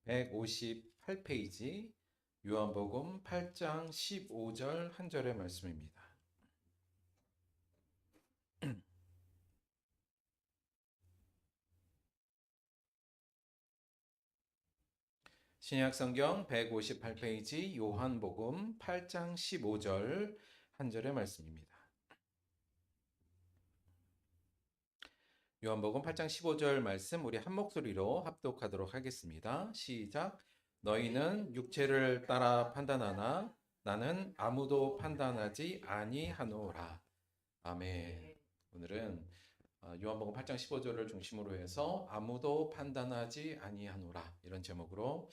158페이지 요한복음 8장 15절 한 절의 말씀입니다. 신약 성경 158페이지 요한복음 8장 15절 한 절의 말씀입니다. 요한복음 8장 15절 말씀 우리 한 목소리로 합독하도록 하겠습니다. 시작. 너희는 육체를 따라 판단하나 나는 아무도 판단하지 아니하노라. 아멘. 오늘은 요한복음 8장 15절을 중심으로 해서 아무도 판단하지 아니하노라 이런 제목으로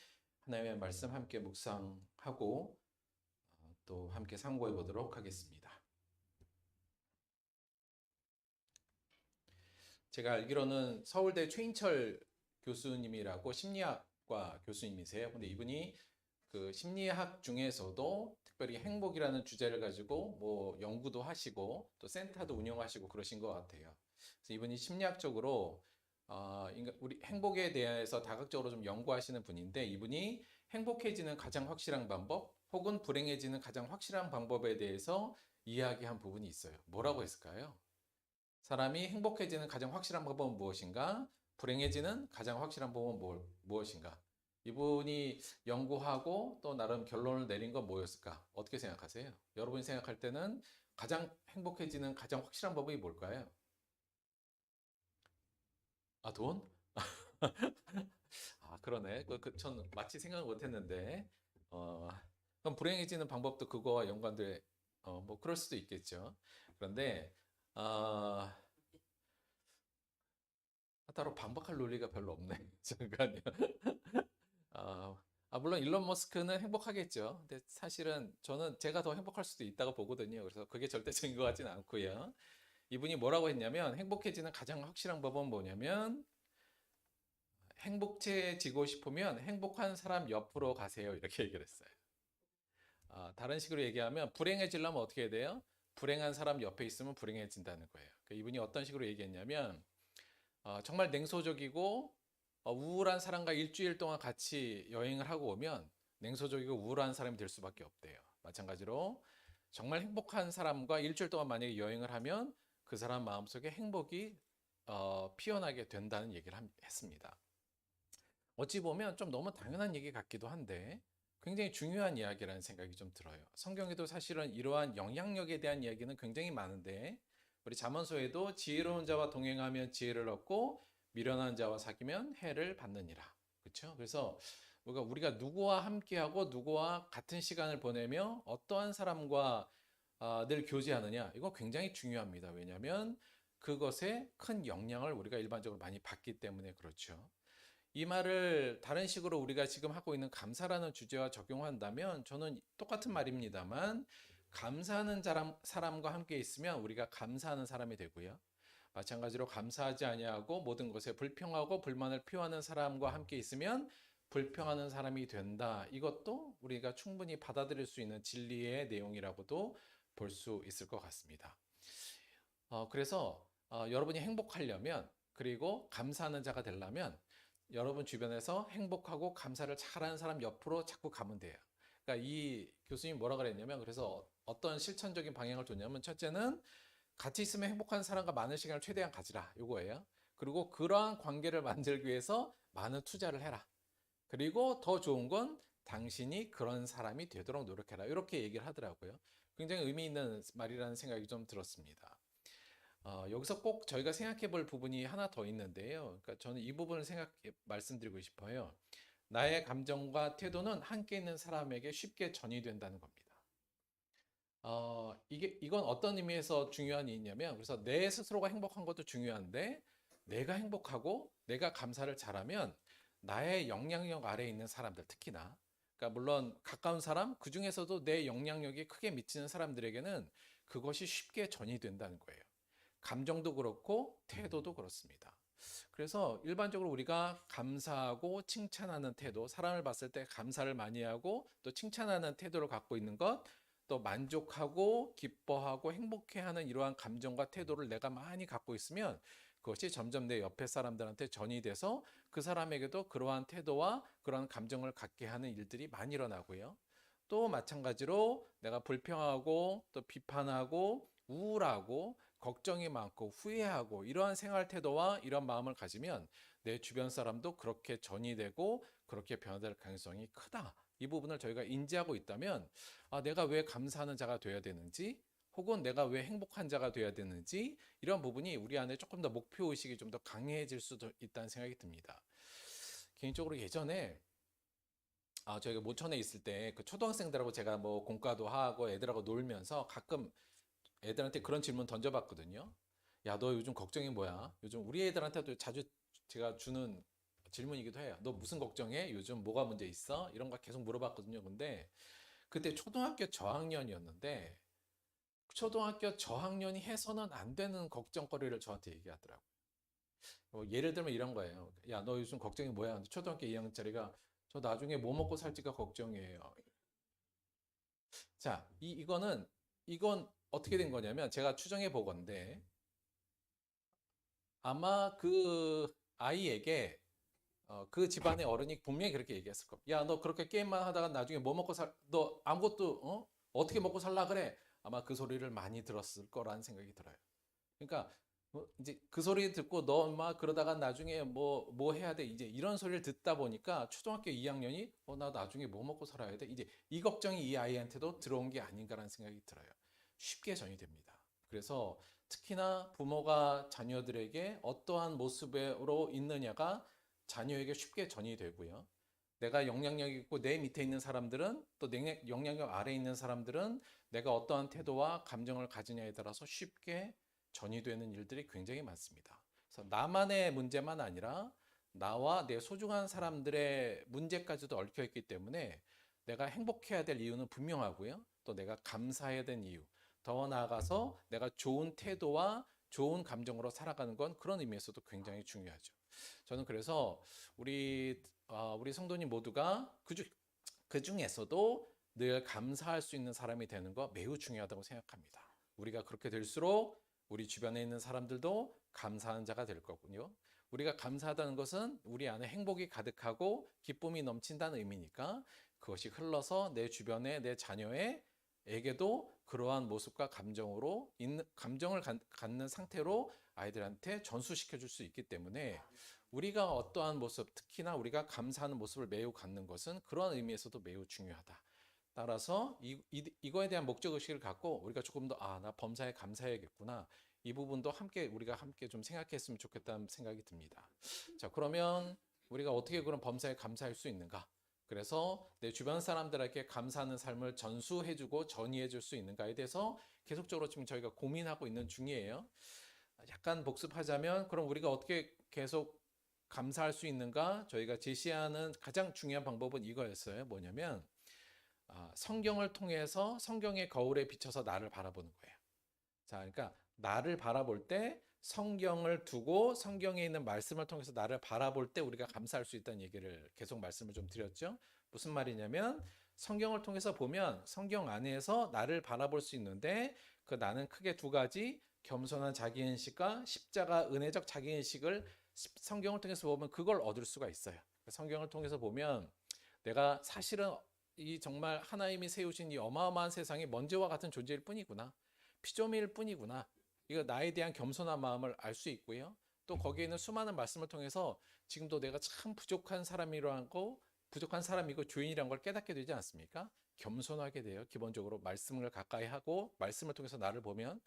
하나님의 말씀 함께 묵상하고 또 함께 상고해 보도록 하겠습니다. 제가 알기로는 서울대 최인철 교수님이라고 심리학과 교수님이세요. 근데 이분이 그 심리학 중에서도 특별히 행복이라는 주제를 가지고 뭐 연구도 하시고 또 센터도 운영하시고 그러신 것 같아요. 그래서 이분이 심리학적으로 우리 행복에 대해서 다각적으로 좀 연구하시는 분인데 이분이 행복해지는 가장 확실한 방법 혹은 불행해지는 가장 확실한 방법에 대해서 이야기한 부분이 있어요. 뭐라고 했을까요? 사람이 행복해지는 가장 확실한 방법은 무엇인가? 불행해지는 가장 확실한 방법은 무엇인가? 이분이 연구하고 또 나름 결론을 내린 건 뭐였을까? 어떻게 생각하세요? 여러분이 생각할 때는 가장 행복해지는 가장 확실한 방법이 뭘까요? 아, 돈? 아, 그러네. 전 마치 생각을 못 했는데, 어, 그럼 불행해지는 방법도 그거와 연관돼, 뭐, 그럴 수도 있겠죠. 그런데, 어, 따로 반박할 논리가 별로 없네. 잠깐요. 아, 물론 일론 머스크는 행복하겠죠. 근데 사실은 저는 제가 더 행복할 수도 있다고 보거든요. 그래서 그게 절대적인 것 같지는 않고요. 이분이 뭐라고 했냐면 행복해지는 가장 확실한 법은 뭐냐면 행복해지고 싶으면 행복한 사람 옆으로 가세요. 이렇게 얘기를 했어요. 다른 식으로 얘기하면 불행해지려면 어떻게 해야 돼요? 불행한 사람 옆에 있으면 불행해진다는 거예요. 그러니까 이분이 어떤 식으로 얘기했냐면 정말 냉소적이고 우울한 사람과 일주일 동안 같이 여행을 하고 오면 냉소적이고 우울한 사람이 될 수밖에 없대요. 마찬가지로 정말 행복한 사람과 일주일 동안 만약에 여행을 하면 그 사람 마음속에 행복이 피어나게 된다는 얘기를 했습니다. 어찌 보면 좀 너무 당연한 얘기 같기도 한데 굉장히 중요한 이야기라는 생각이 좀 들어요. 성경에도 사실은 이러한 영향력에 대한 이야기는 굉장히 많은데 우리 잠언서에도 지혜로운 자와 동행하면 지혜를 얻고 미련한 자와 사귀면 해를 받느니라. 그렇죠? 그래서 우리가 누구와 함께하고 누구와 같은 시간을 보내며 어떠한 사람과 늘 교제하느냐 이거 굉장히 중요합니다. 왜냐하면 그것에 큰 영향을 우리가 일반적으로 많이 받기 때문에 그렇죠. 이 말을 다른 식으로 우리가 지금 하고 있는 감사라는 주제와 적용한다면 저는 똑같은 말입니다만 감사하는 사람과 함께 있으면 우리가 감사하는 사람이 되고요. 마찬가지로 감사하지 아니하고 모든 것에 불평하고 불만을 표하는 사람과 함께 있으면 불평하는 사람이 된다. 이것도 우리가 충분히 받아들일 수 있는 진리의 내용이라고도 볼 수 있을 것 같습니다. 그래서 여러분이 행복하려면 그리고 감사하는 자가 되려면 여러분 주변에서 행복하고 감사를 잘하는 사람 옆으로 자꾸 가면 돼요. 그러니까 이 교수님이 뭐라 그랬냐면 그래서 어떤 실천적인 방향을 줬냐면 첫째는 같이 있으면 행복한 사람과 많은 시간을 최대한 가지라 요거예요. 그리고 그러한 관계를 만들기 위해서 많은 투자를 해라. 그리고 더 좋은 건 당신이 그런 사람이 되도록 노력해라. 이렇게 얘기를 하더라고요. 굉장히 의미 있는 말이라는 생각이 좀 들었습니다. 여기서 꼭 저희가 생각해 볼 부분이 하나 더 있는데요. 그러니까 저는 이 부분을 말씀드리고 싶어요. 나의 감정과 태도는 함께 있는 사람에게 쉽게 전이된다는 겁니다. 이건 어떤 의미에서 중요한 일이냐면, 그래서 내 스스로가 행복한 것도 중요한데, 내가 행복하고 내가 감사를 잘하면 나의 영향력 아래에 있는 사람들, 특히나, 그러니까 물론 가까운 사람, 그 중에서도 내 영향력이 크게 미치는 사람들에게는 그것이 쉽게 전이된다는 거예요. 감정도 그렇고 태도도 그렇습니다. 그래서 일반적으로 우리가 감사하고 칭찬하는 태도, 사람을 봤을 때 감사를 많이 하고 또 칭찬하는 태도를 갖고 있는 것, 또 만족하고 기뻐하고 행복해하는 이러한 감정과 태도를 내가 많이 갖고 있으면 그것이 점점 내 옆에 사람들한테 전이 돼서 그 사람에게도 그러한 태도와 그러한 감정을 갖게 하는 일들이 많이 일어나고요. 또 마찬가지로 내가 불평하고 또 비판하고 우울하고 걱정이 많고 후회하고 이러한 생활 태도와 이런 마음을 가지면 내 주변 사람도 그렇게 전이 되고 그렇게 변화될 가능성이 크다. 이 부분을 저희가 인지하고 있다면 내가 왜 감사하는 자가 되어야 되는지 혹은 내가 왜 행복한 자가 되어야 되는지 이런 부분이 우리 안에 조금 더 목표의식이 좀 더 강해질 수도 있다는 생각이 듭니다. 개인적으로 예전에 저희가 모천에 있을 때 그 초등학생들하고 제가 뭐 공과도 하고 애들하고 놀면서 가끔 애들한테 그런 질문 던져봤거든요. 야, 너 요즘 걱정이 뭐야? 요즘 우리 애들한테도 자주 제가 주는 질문이기도 해요. 너 무슨 걱정해? 요즘 뭐가 문제 있어? 이런 거 계속 물어봤거든요. 근데 그때 초등학교 저학년이었는데 초등학교 저학년이 해서는 안 되는 걱정거리를 저한테 얘기하더라고요. 예를 들면 이런 거예요. 야, 너 요즘 걱정이 뭐야? 초등학교 2학년짜리가 저 나중에 뭐 먹고 살지가 걱정이에요. 자, 이건 어떻게 된 거냐면 제가 추정해 보건데 아마 그 아이에게 그 집안의 어른이 분명히 그렇게 얘기했을 겁니다. 야, 너 그렇게 게임만 하다가 나중에 뭐 먹고 너 아무것도, 어떻게 먹고 살라 그래? 아마 그 소리를 많이 들었을 거라는 생각이 들어요. 그러니까 이제 그 소리 듣고 너 엄마 그러다가 나중에 뭐 해야 돼? 이제 이런 소리를 듣다 보니까 초등학교 2학년이 나 나중에 뭐 먹고 살아야 돼? 이제 이 걱정이 이 아이한테도 들어온 게 아닌가라는 생각이 들어요. 쉽게 전이 됩니다. 그래서 특히나 부모가 자녀들에게 어떠한 모습으로 있느냐가 자녀에게 쉽게 전이 되고요. 내가 영향력 있고 내 밑에 있는 사람들은 또 내 영향력 아래에 있는 사람들은 내가 어떠한 태도와 감정을 가지냐에 따라서 쉽게 전이되는 일들이 굉장히 많습니다. 그래서 나만의 문제만 아니라 나와 내 소중한 사람들의 문제까지도 얽혀 있기 때문에 내가 행복해야 될 이유는 분명하고요. 또 내가 감사해야 될 이유, 더 나아가서 내가 좋은 태도와 좋은 감정으로 살아가는 건 그런 의미에서도 굉장히 중요하죠. 저는 그래서 우리 성도님 모두가 그 중에서도 늘 감사할 수 있는 사람이 되는 거 매우 중요하다고 생각합니다. 우리가 그렇게 될수록 우리 주변에 있는 사람들도 감사하는 자가 될 거군요. 우리가 감사하다는 것은 우리 안에 행복이 가득하고 기쁨이 넘친다는 의미니까 그것이 흘러서 내 주변에 내 자녀에게도 그러한 모습과 감정을 갖는 상태로 아이들한테 전수시켜 줄 수 있기 때문에 우리가 어떠한 모습, 특히나 우리가 감사하는 모습을 매우 갖는 것은 그런 의미에서도 매우 중요하다. 따라서 이거에 대한 목적의식을 갖고 우리가 조금 더, 나 범사에 감사해야겠구나. 이 부분도 우리가 함께 좀 생각했으면 좋겠다는 생각이 듭니다. 자, 그러면 우리가 어떻게 그런 범사에 감사할 수 있는가? 그래서 내 주변 사람들에게 감사하는 삶을 전수해주고 전이해줄 수 있는가에 대해서 계속적으로 지금 저희가 고민하고 있는 중이에요. 약간 복습하자면 그럼 우리가 어떻게 계속 감사할 수 있는가? 저희가 제시하는 가장 중요한 방법은 이거였어요. 뭐냐면 성경을 통해서 성경의 거울에 비춰서 나를 바라보는 거예요. 자, 그러니까 나를 바라볼 때 성경을 두고 성경에 있는 말씀을 통해서 나를 바라볼 때 우리가 감사할 수 있다는 얘기를 계속 말씀을 좀 드렸죠. 무슨 말이냐면 성경을 통해서 보면 성경 안에서 나를 바라볼 수 있는데 그 나는 크게 두 가지, 겸손한 자기인식과 십자가 은혜적 자기인식을 성경을 통해서 보면 그걸 얻을 수가 있어요. 성경을 통해서 보면 내가 사실은 이 정말 하나님이 세우신 이 어마어마한 세상이 먼지와 같은 존재일 뿐이구나. 피조물일 뿐이구나. 이거 나에 대한 겸손한 마음을 알 수 있고요. 또 거기에 있는 수많은 말씀을 통해서 지금도 내가 참 부족한 사람이고 죄인이란 걸 깨닫게 되지 않습니까? 겸손하게 돼요. 기본적으로 말씀을 가까이 하고 말씀을 통해서 나를 보면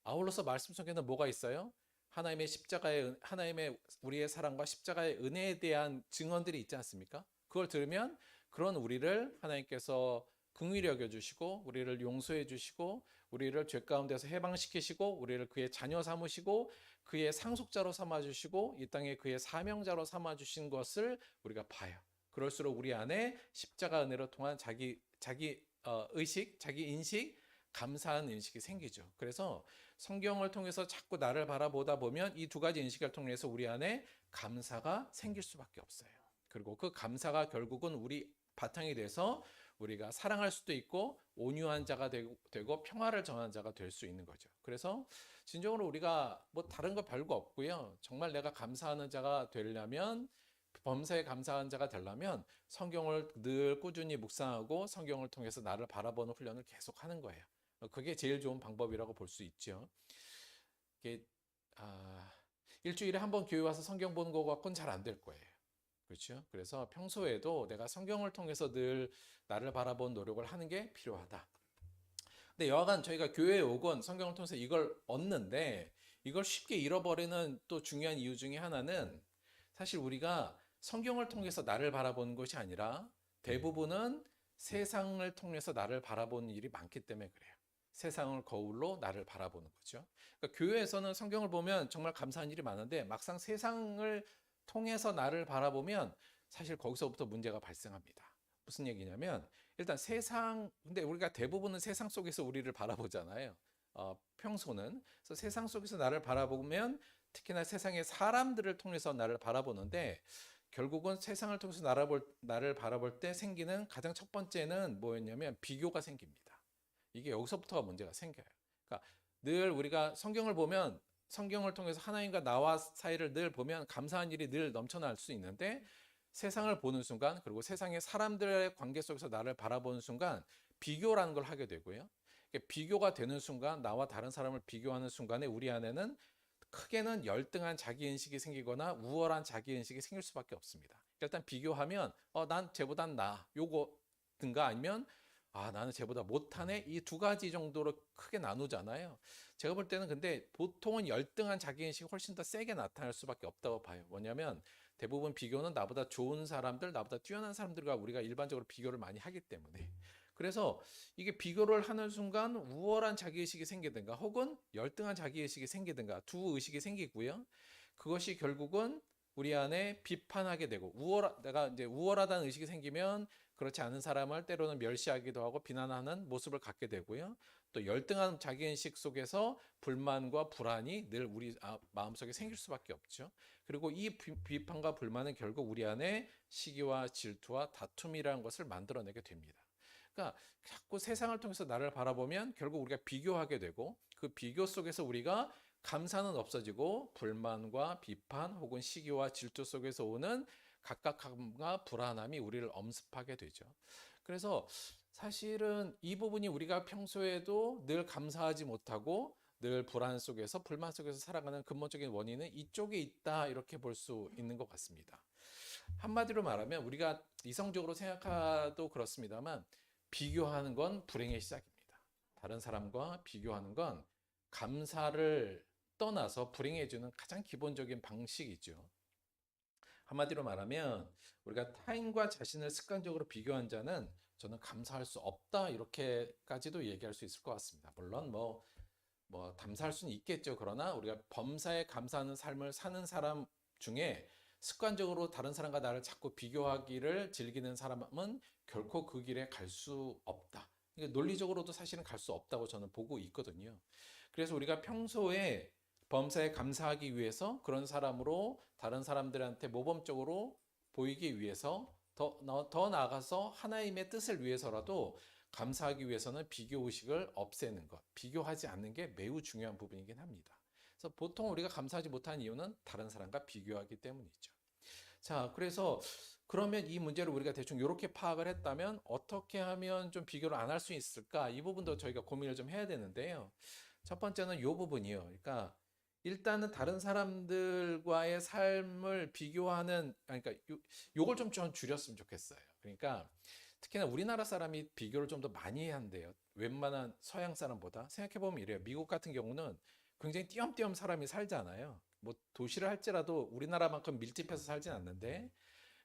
아울러서 말씀 속에는 뭐가 있어요? 하나님의 우리의 사랑과 십자가의 은혜에 대한 증언들이 있지 않습니까? 그걸 들으면 그런 우리를 하나님께서 긍휼히 여겨 주시고 우리를 용서해 주시고 우리를 죄 가운데서 해방시키시고 우리를 그의 자녀 삼으시고 그의 상속자로 삼아 주시고 이 땅에 그의 사명자로 삼아 주신 것을 우리가 봐요. 그럴수록 우리 안에 십자가 은혜로 통한 자기 의식, 자기 인식, 감사한 인식이 생기죠. 그래서 성경을 통해서 자꾸 나를 바라보다 보면 이 두 가지 인식을 통해서 우리 안에 감사가 생길 수밖에 없어요. 그리고 그 감사가 결국은 우리 바탕이 돼서 우리가 사랑할 수도 있고 온유한 자가 되고 평화를 전하는 자가 될 수 있는 거죠. 그래서 진정으로 우리가 뭐 다른 거 별거 없고요. 정말 내가 감사하는 자가 되려면, 범사에 감사하는 자가 되려면 성경을 늘 꾸준히 묵상하고 성경을 통해서 나를 바라보는 훈련을 계속 하는 거예요. 그게 제일 좋은 방법이라고 볼 수 있죠. 이게 일주일에 한 번 교회 와서 성경 보는 거 갖고는 잘 안 될 거예요. 그렇죠? 그래서 평소에도 내가 성경을 통해서 늘 나를 바라본 노력을 하는 게 필요하다. 근데 여하간 저희가 교회에 오건 성경을 통해서 이걸 얻는데, 이걸 쉽게 잃어버리는 또 중요한 이유 중에 하나는, 사실 우리가 성경을 통해서 나를 바라보는 것이 아니라 대부분은 세상을 통해서 나를 바라보는 일이 많기 때문에 그래요. 세상을 거울로 나를 바라보는 거죠. 그러니까 교회에서는 성경을 보면 정말 감사한 일이 많은데, 막상 세상을 통해서 나를 바라보면 사실 거기서부터 문제가 발생합니다. 무슨 얘기냐면, 일단 근데 우리가 대부분은 세상 속에서 우리를 바라보잖아요. 평소는. 그래서 세상 속에서 나를 바라보면 특히나 세상의 사람들을 통해서 나를 바라보는데, 결국은 세상을 통해서 나를 바라볼 때 생기는 가장 첫 번째는 뭐였냐면 비교가 생깁니다. 이게 여기서부터가 문제가 생겨요. 그러니까 늘 우리가 성경을 보면, 성경을 통해서 하나님과 나와 사이를 늘 보면 감사한 일이 늘 넘쳐날 수 있는데, 세상을 보는 순간, 그리고 세상의 사람들의 관계 속에서 나를 바라보는 순간 비교라는 걸 하게 되고요. 비교가 되는 순간, 나와 다른 사람을 비교하는 순간에 우리 안에는 크게는 열등한 자기인식이 생기거나 우월한 자기인식이 생길 수밖에 없습니다. 일단 비교하면 난 쟤보단 나 요거든가, 아니면 나는 쟤보다 못하네, 이 두 가지 정도로 크게 나누잖아요. 제가 볼 때는 근데 보통은 열등한 자기인식이 훨씬 더 세게 나타날 수밖에 없다고 봐요. 뭐냐면 대부분 비교는 나보다 좋은 사람들, 나보다 뛰어난 사람들과 우리가 일반적으로 비교를 많이 하기 때문에. 그래서 이게 비교를 하는 순간 우월한 자기의식이 생기든가 혹은 열등한 자기의식이 생기든가 두 의식이 생기고요. 그것이 결국은 우리 안에 비판하게 되고, 내가 이제 우월하다는 의식이 생기면 그렇지 않은 사람을 때로는 멸시하기도 하고 비난하는 모습을 갖게 되고요. 또 열등한 자기인식 속에서 불만과 불안이 늘 우리 마음속에 생길 수밖에 없죠. 그리고 이 비판과 불만은 결국 우리 안에 시기와 질투와 다툼이라는 것을 만들어내게 됩니다. 그러니까 자꾸 세상을 통해서 나를 바라보면 결국 우리가 비교하게 되고, 그 비교 속에서 우리가 감사는 없어지고 불만과 비판 혹은 시기와 질투 속에서 오는 각각함과 불안함이 우리를 엄습하게 되죠. 그래서 사실은 이 부분이 우리가 평소에도 늘 감사하지 못하고 늘 불안 속에서 불만 속에서 살아가는 근본적인 원인은 이쪽에 있다, 이렇게 볼 수 있는 것 같습니다. 한마디로 말하면 우리가 이성적으로 생각해도 그렇습니다만, 비교하는 건 불행의 시작입니다. 다른 사람과 비교하는 건 감사를 떠나서 불행해지는 가장 기본적인 방식이죠. 한마디로 말하면 우리가 타인과 자신을 습관적으로 비교한 자는 저는 감사할 수 없다, 이렇게까지도 얘기할 수 있을 것 같습니다. 물론 뭐 감사할 수는 있겠죠. 그러나 우리가 범사에 감사하는 삶을 사는 사람 중에 습관적으로 다른 사람과 나를 자꾸 비교하기를 즐기는 사람은 결코 그 길에 갈 수 없다. 그러니까 논리적으로도 사실은 갈 수 없다고 저는 보고 있거든요. 그래서 우리가 평소에 범사에 감사하기 위해서 그런 사람으로 다른 사람들한테 모범적으로 보이기 위해서 더 나아가서 하나님의 뜻을 위해서라도 감사하기 위해서는 비교의식을 없애는 것, 비교하지 않는 게 매우 중요한 부분이긴 합니다. 그래서 보통 우리가 감사하지 못하는 이유는 다른 사람과 비교하기 때문이죠. 자, 그래서 그러면 이 문제를 우리가 대충 이렇게 파악을 했다면 어떻게 하면 좀 비교를 안 할 수 있을까? 이 부분도 저희가 고민을 좀 해야 되는데요. 첫 번째는 이 부분이요. 그러니까 일단은 다른 사람들과의 삶을 비교하는, 그러니까 요걸 좀 줄였으면 좋겠어요. 그러니까 특히나 우리나라 사람이 비교를 좀 더 많이 한대요. 웬만한 서양 사람보다. 생각해보면 이래요. 미국 같은 경우는 굉장히 띄엄띄엄 사람이 살잖아요. 뭐 도시를 할지라도 우리나라만큼 밀집해서 살진 않는데,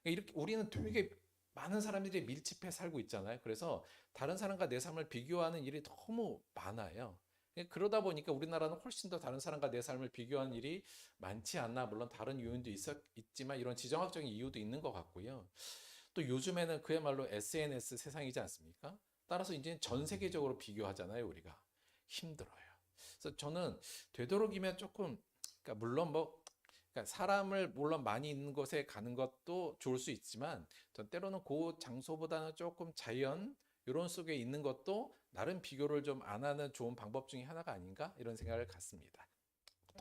이렇게 우리는 되게 많은 사람들이 밀집해 살고 있잖아요. 그래서 다른 사람과 내 삶을 비교하는 일이 너무 많아요. 그러다 보니까 우리나라는 훨씬 더 다른 사람과 내 삶을 비교하는 일이 많지 않나. 물론 다른 요인도 있지만 이런 지정학적인 이유도 있는 것 같고요. 또 요즘에는 그야말로 SNS 세상이지 않습니까? 따라서 이제 전 세계적으로 비교하잖아요, 우리가. 힘들어요. 그래서 저는 되도록이면 조금, 그러니까 물론 뭐 그러니까 사람을 물론 많이 있는 곳에 가는 것도 좋을 수 있지만 전 때로는 그 장소보다는 조금 자연 이런 속에 있는 것도 나름 비교를 좀 안 하는 좋은 방법 중에 하나가 아닌가 이런 생각을 갖습니다.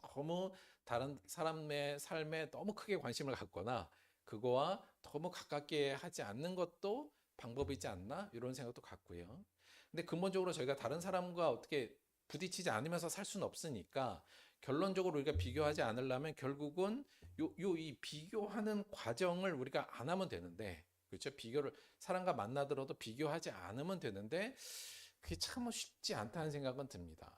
너무 다른 사람의 삶에 너무 크게 관심을 갖거나 그거와 너무 가깝게 하지 않는 것도 방법이지 않나 이런 생각도 갖고요. 근데 근본적으로 저희가 다른 사람과 어떻게 부딪히지 않으면서 살 수는 없으니까 결론적으로 우리가 비교하지 않으려면 결국은 이 비교하는 과정을 우리가 안 하면 되는데, 그렇죠? 비교를 사람과 만나더라도 비교하지 않으면 되는데 그게 참 쉽지 않다는 생각은 듭니다.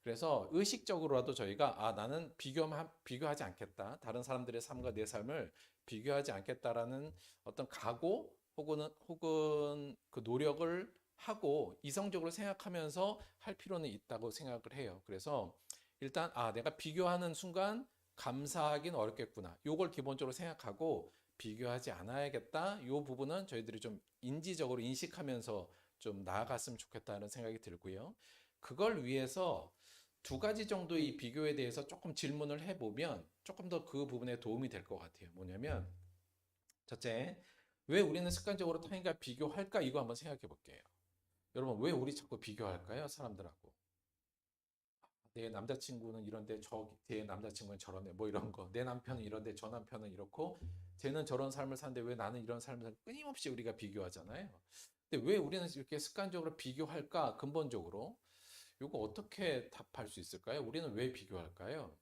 그래서 의식적으로라도 저희가 나는 비교하지 않겠다. 다른 사람들의 삶과 내 삶을 비교하지 않겠다라는 어떤 각오 혹은 그 노력을 하고 이성적으로 생각하면서 할 필요는 있다고 생각을 해요. 그래서 일단 내가 비교하는 순간 감사하긴 어렵겠구나. 요걸 기본적으로 생각하고 비교하지 않아야겠다. 요 부분은 저희들이 좀 인지적으로 인식하면서 좀 나아갔으면 좋겠다는 생각이 들고요. 그걸 위해서 두 가지 정도의 비교에 대해서 조금 질문을 해보면 조금 더 그 부분에 도움이 될 것 같아요. 뭐냐면 첫째, 왜 우리는 습관적으로 타인과 비교할까? 이거 한번 생각해 볼게요. 여러분, 왜 우리 자꾸 비교할까요? 사람들하고. 내 남자친구는 이런데 제 남자친구는 저런데 뭐 이런 거. 내 남편은 이런데 저 남편은 이렇고 쟤는 저런 삶을 사는데 왜 나는 이런 삶을 사는데 끊임없이 우리가 비교하잖아요. 근데 왜 우리는 이렇게 습관적으로 비교할까? 근본적으로. 이거 어떻게 답할 수 있을까요? 우리는 왜 비교할까요?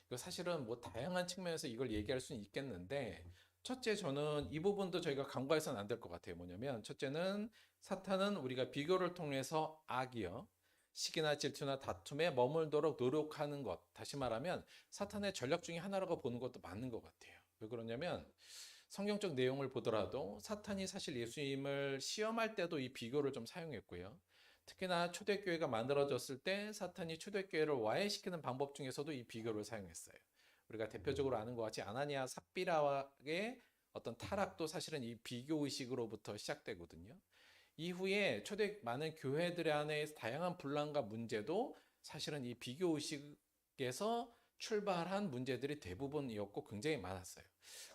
이거 사실은 뭐 다양한 측면에서 이걸 얘기할 수는 있겠는데, 첫째, 저는 이 부분도 저희가 간과해서는 안 될 것 같아요. 뭐냐면, 첫째는 사탄은 우리가 비교를 통해서 악이요. 시기나 질투나 다툼에 머물도록 노력하는 것. 다시 말하면, 사탄의 전략 중에 하나라고 보는 것도 맞는 것 같아요. 왜 그러냐면, 성경적 내용을 보더라도 사탄이 사실 예수님을 시험할 때도 이 비교를 좀 사용했고요. 특히나 초대교회가 만들어졌을 때 사탄이 초대교회를 와해시키는 방법 중에서도 이 비교를 사용했어요. 우리가 대표적으로 아는 것 같이 아나니아 삽비라의 어떤 타락도 사실은 이 비교 의식으로부터 시작되거든요. 이후에 초대 많은 교회들 안에 다양한 분란과 문제도 사실은 이 비교 의식에서 출발한 문제들이 대부분이었고 굉장히 많았어요.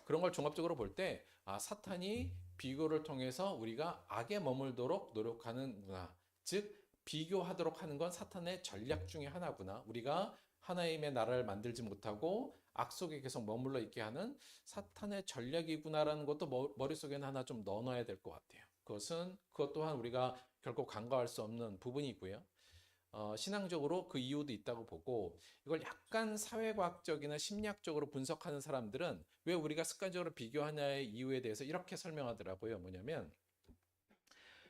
그런 걸 종합적으로 볼 때 사탄이 비교를 통해서 우리가 악에 머물도록 노력하는구나. 즉 비교하도록 하는 건 사탄의 전략 중에 하나구나. 우리가 하나님의 나라를 만들지 못하고 악 속에 계속 머물러 있게 하는 사탄의 전략이구나라는 것도 머릿속에는 하나 좀 넣어놔야 될 것 같아요. 그것 또한 우리가 결코 간과할 수 없는 부분이고요. 신앙적으로 그 이유도 있다고 보고 이걸 약간 사회과학적이나 심리학적으로 분석하는 사람들은 왜 우리가 습관적으로 비교하냐의 이유에 대해서 이렇게 설명하더라고요. 뭐냐면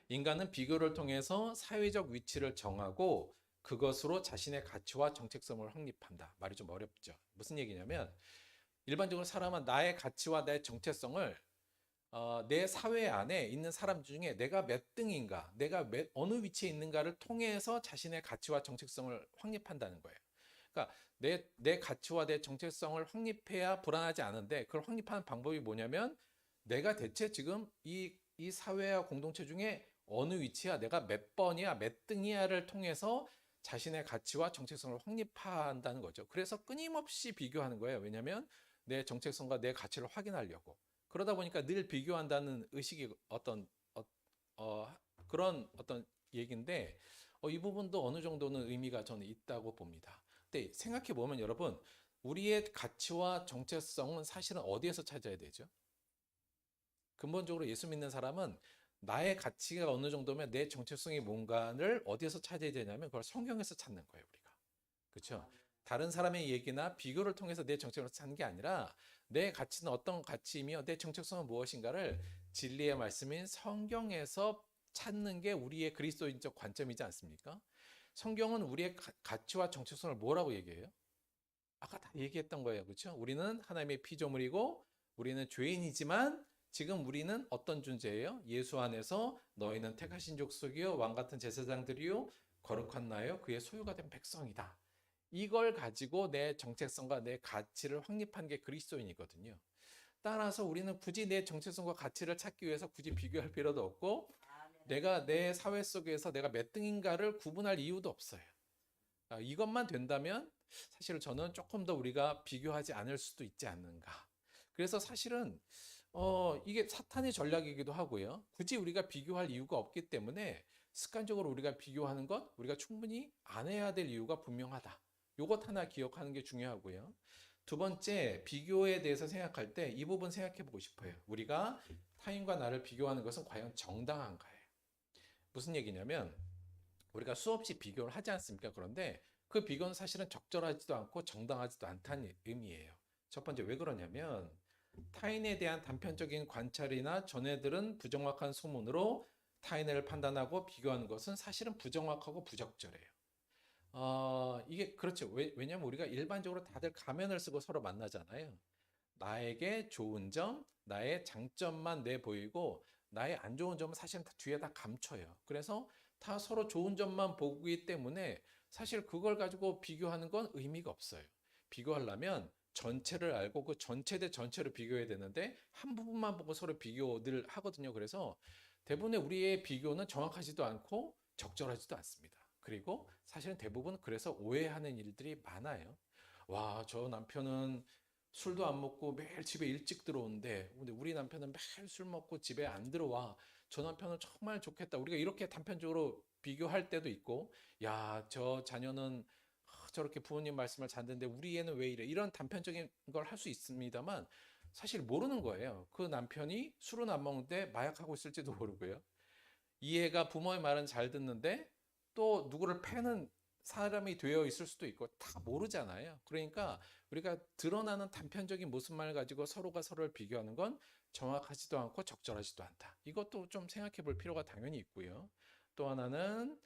인간은 비교를 통해서 사회적 위치를 정하고 그것으로 자신의 가치와 정체성을 확립한다. 말이 좀 어렵죠. 무슨 얘기냐면 일반적으로 사람은 나의 가치와 내 정체성을 내 사회 안에 있는 사람 중에 내가 몇 등인가, 내가 어느 위치에 있는가를 통해서 자신의 가치와 정체성을 확립한다는 거예요. 그러니까 내 가치와 내 정체성을 확립해야 불안하지 않은데 그걸 확립하는 방법이 뭐냐면 내가 대체 지금 이 사회와 공동체 중에 어느 위치야, 내가 몇 번이야, 몇 등이야를 통해서 자신의 가치와 정체성을 확립한다는 거죠. 그래서 끊임없이 비교하는 거예요. 왜냐하면 내 정체성과 내 가치를 확인하려고. 그러다 보니까 늘 비교한다는 의식이 어, 그런 어떤 얘기인데 이 부분도 어느 정도는 의미가 저는 있다고 봅니다. 근데 생각해 보면 여러분 우리의 가치와 정체성은 사실은 어디에서 찾아야 되죠? 근본적으로 예수 믿는 사람은 나의 가치가 어느 정도면 내 정체성이 뭔가를 어디에서 찾아야 되냐면 그걸 성경에서 찾는 거예요, 우리가. 그렇죠? 다른 사람의 얘기나 비교를 통해서 내 정체성을 찾는 게 아니라 내 가치는 어떤 가치이며 내 정체성은 무엇인가를 진리의 말씀인 성경에서 찾는 게 우리의 그리스도인적 관점이지 않습니까? 성경은 우리의 가치와 정체성을 뭐라고 얘기해요? 아까 다 얘기했던 거예요. 그렇죠? 우리는 하나님의 피조물이고 우리는 죄인이지만 지금 우리는 어떤 존재예요? 예수 안에서 너희는 택하신 족속이요 왕 같은 제사장들이요 거룩한 나요 그의 소유가 된 백성이다. 이걸 가지고 내 정체성과 내 가치를 확립한 게 그리스도인이거든요. 따라서 우리는 굳이 내 정체성과 가치를 찾기 위해서 굳이 비교할 필요도 없고 내가 내 사회 속에서 내가 몇 등인가를 구분할 이유도 없어요. 이것만 된다면 사실 저는 조금 더 우리가 비교하지 않을 수도 있지 않는가. 그래서 사실은 이게 사탄의 전략이기도 하고요. 굳이 우리가 비교할 이유가 없기 때문에 습관적으로 우리가 비교하는 것, 우리가 충분히 안 해야 될 이유가 분명하다. 요것 하나 기억하는 게 중요하고요. 두 번째, 비교에 대해서 생각할 때 이 부분 생각해 보고 싶어요. 우리가 타인과 나를 비교하는 것은 과연 정당한가요? 무슨 얘기냐면 우리가 수없이 비교를 하지 않습니까? 그런데 그 비교는 사실은 적절하지도 않고 정당하지도 않다는 의미예요. 첫 번째, 왜 그러냐면 타인에 대한 단편적인 관찰이나 전해들은 부정확한 소문으로 타인을 판단하고 비교하는 것은 사실은 부정확하고 부적절해요. 이게 그렇죠. 왜냐면 우리가 일반적으로 다들 가면을 쓰고 서로 만나잖아요. 나에게 좋은 점, 나의 장점만 내보이고 나의 안 좋은 점은 사실은 다 뒤에 다 감춰요. 그래서 다 서로 좋은 점만 보기 때문에 사실 그걸 가지고 비교하는 건 의미가 없어요. 비교하려면 전체를 알고 그 전체 대 전체를 비교해야 되는데 한 부분만 보고 서로 비교를 하거든요. 그래서 대부분의 우리의 비교는 정확하지도 않고 적절하지도 않습니다. 그리고 사실은 대부분 그래서 오해하는 일들이 많아요. 와, 저 남편은 술도 안 먹고 매일 집에 일찍 들어오는데, 근데 우리 남편은 매일 술 먹고 집에 안 들어와. 저 남편은 정말 좋겠다. 우리가 이렇게 단편적으로 비교할 때도 있고, 야, 저 자녀는 저렇게 부모님 말씀을 잘 듣는데 우리 애는 왜 이래? 이런 단편적인 걸 할 수 있습니다만, 사실 모르는 거예요. 그 남편이 술은 안 먹는데 마약하고 있을지도 모르고요. 이 애가 부모의 말은 잘 듣는데 또 누구를 패는 사람이 되어 있을 수도 있고 다 모르잖아요. 그러니까 우리가 드러나는 단편적인 모습만을 가지고 서로가 서로를 비교하는 건 정확하지도 않고 적절하지도 않다. 이것도 좀 생각해 볼 필요가 당연히 있고요. 또 하나는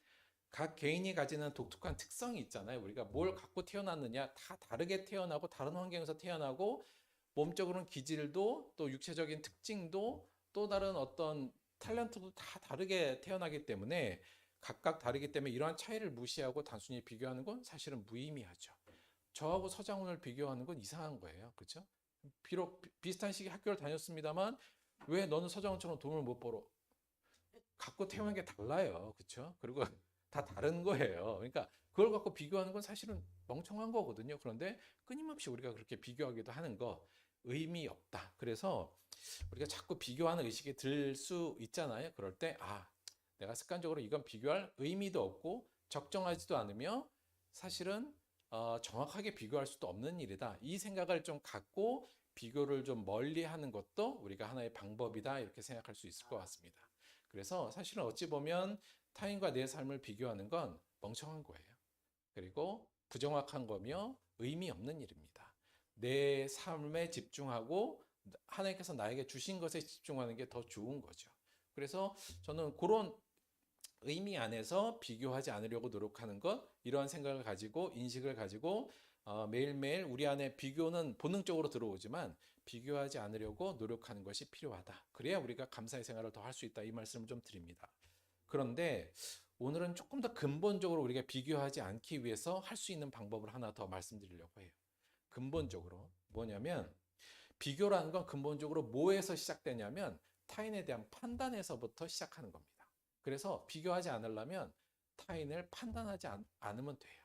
각 개인이 가지는 독특한 특성이 있잖아요. 우리가 뭘 갖고 태어났느냐, 다 다르게 태어나고 다른 환경에서 태어나고 몸적으로는 기질도 또 육체적인 특징도 또 다른 어떤 탤런트도 다 다르게 태어나기 때문에 각각 다르기 때문에 이러한 차이를 무시하고 단순히 비교하는 건 사실은 무의미하죠. 저하고 서장훈을 비교하는 건 이상한 거예요. 그렇죠? 비록 비슷한 시기 학교를 다녔습니다만 왜 너는 서장훈처럼 돈을 못 벌어? 갖고 태어난 게 달라요. 그렇죠? 그리고 다 다른 거예요. 그러니까 그걸 갖고 비교하는 건 사실은 멍청한 거거든요. 그런데 끊임없이 우리가 그렇게 비교하기도 하는 거 의미 없다. 그래서 우리가 자꾸 비교하는 의식이 들 수 있잖아요. 그럴 때, 내가 습관적으로 이건 비교할 의미도 없고 적정하지도 않으며 사실은 정확하게 비교할 수도 없는 일이다. 이 생각을 좀 갖고 비교를 좀 멀리 하는 것도 우리가 하나의 방법이다. 이렇게 생각할 수 있을 것 같습니다. 그래서 사실은 어찌 보면 타인과 내 삶을 비교하는 건 멍청한 거예요. 그리고 부정확한 거며 의미 없는 일입니다. 내 삶에 집중하고 하나님께서 나에게 주신 것에 집중하는 게 더 좋은 거죠. 그래서 저는 그런 의미 안에서 비교하지 않으려고 노력하는 것, 이러한 생각을 가지고 인식을 가지고 매일매일 우리 안에 비교는 본능적으로 들어오지만 비교하지 않으려고 노력하는 것이 필요하다. 그래야 우리가 감사의 생활을 더 할 수 있다. 이 말씀을 좀 드립니다. 그런데 오늘은 조금 더 근본적으로 우리가 비교하지 않기 위해서 할 수 있는 방법을 하나 더 말씀드리려고 해요. 근본적으로 뭐냐면 비교라는 건 근본적으로 뭐에서 시작되냐면 타인에 대한 판단에서부터 시작하는 겁니다. 그래서 비교하지 않으려면 타인을 판단하지 않으면 돼요.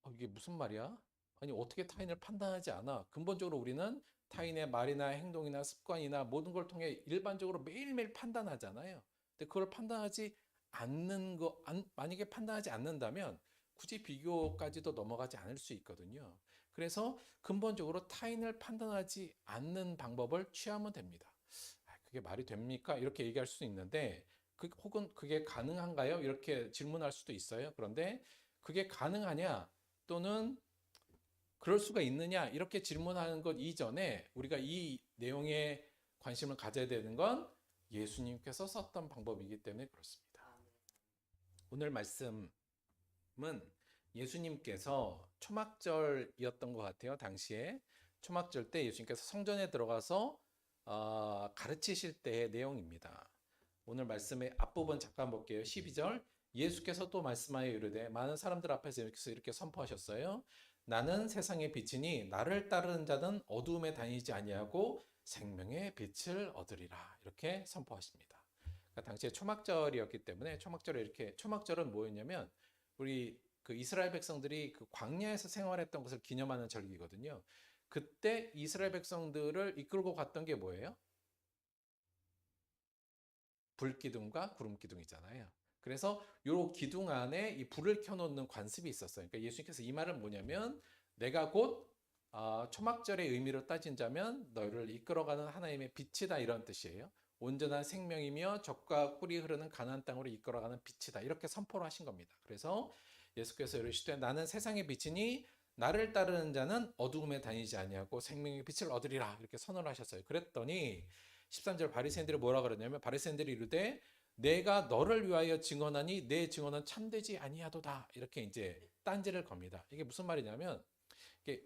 이게 무슨 말이야? 아니, 어떻게 타인을 판단하지 않아? 근본적으로 우리는 타인의 말이나 행동이나 습관이나 모든 걸 통해 일반적으로 매일매일 판단하잖아요. 근데 그걸 판단하지 않는 거, 만약에 판단하지 않는다면 굳이 비교까지도 넘어가지 않을 수 있거든요. 그래서 근본적으로 타인을 판단하지 않는 방법을 취하면 됩니다. 그게 말이 됩니까? 이렇게 얘기할 수 있는데, 혹은 그게 가능한가요? 이렇게 질문할 수도 있어요. 그런데 그게 가능하냐? 또는 그럴 수가 있느냐? 이렇게 질문하는 것 이전에 우리가 이 내용에 관심을 가져야 되는 건 예수님께서 썼던 방법이기 때문에 그렇습니다. 오늘 말씀은 예수님께서 초막절이었던 것 같아요. 당시에 초막절 때 예수님께서 성전에 들어가서 가르치실 때의 내용입니다. 오늘 말씀의 앞부분 잠깐 볼게요. 12절. 예수께서 또 말씀하여 이르되 많은 사람들 앞에서 이렇게 선포하셨어요. 나는 세상의 빛이니 나를 따르는 자는 어두움에 다니지 아니하고 생명의 빛을 얻으리라. 이렇게 선포하십니다. 그러니까 당시에 초막절이었기 때문에 초막절은 뭐였냐면 우리 그 이스라엘 백성들이 그 광야에서 생활했던 것을 기념하는 절기거든요. 그때 이스라엘 백성들을 이끌고 갔던 게 뭐예요? 불기둥과 구름기둥이잖아요. 그래서 요 기둥 안에 이 불을 켜놓는 관습이 있었어요. 그러니까 예수님께서 이 말은 뭐냐면 내가 곧 초막절의 의미로 따진다면 너를 이끌어가는 하나님의 빛이다 이런 뜻이에요. 온전한 생명이며 젖과 꿀이 흐르는 가나안 땅으로 이끌어가는 빛이다 이렇게 선포를 하신 겁니다. 그래서 예수께서 이르시되 나는 세상의 빛이니 나를 따르는 자는 어두움에 다니지 아니하고 생명의 빛을 얻으리라 이렇게 선언을 하셨어요. 그랬더니 13절 바리새인들이 뭐라 그러냐면 바리새인들이 이르되 내가 너를 위하여 증언하니 내 증언은 참되지 아니하도다 이렇게 이제 딴지를 겁니다. 이게 무슨 말이냐면 이게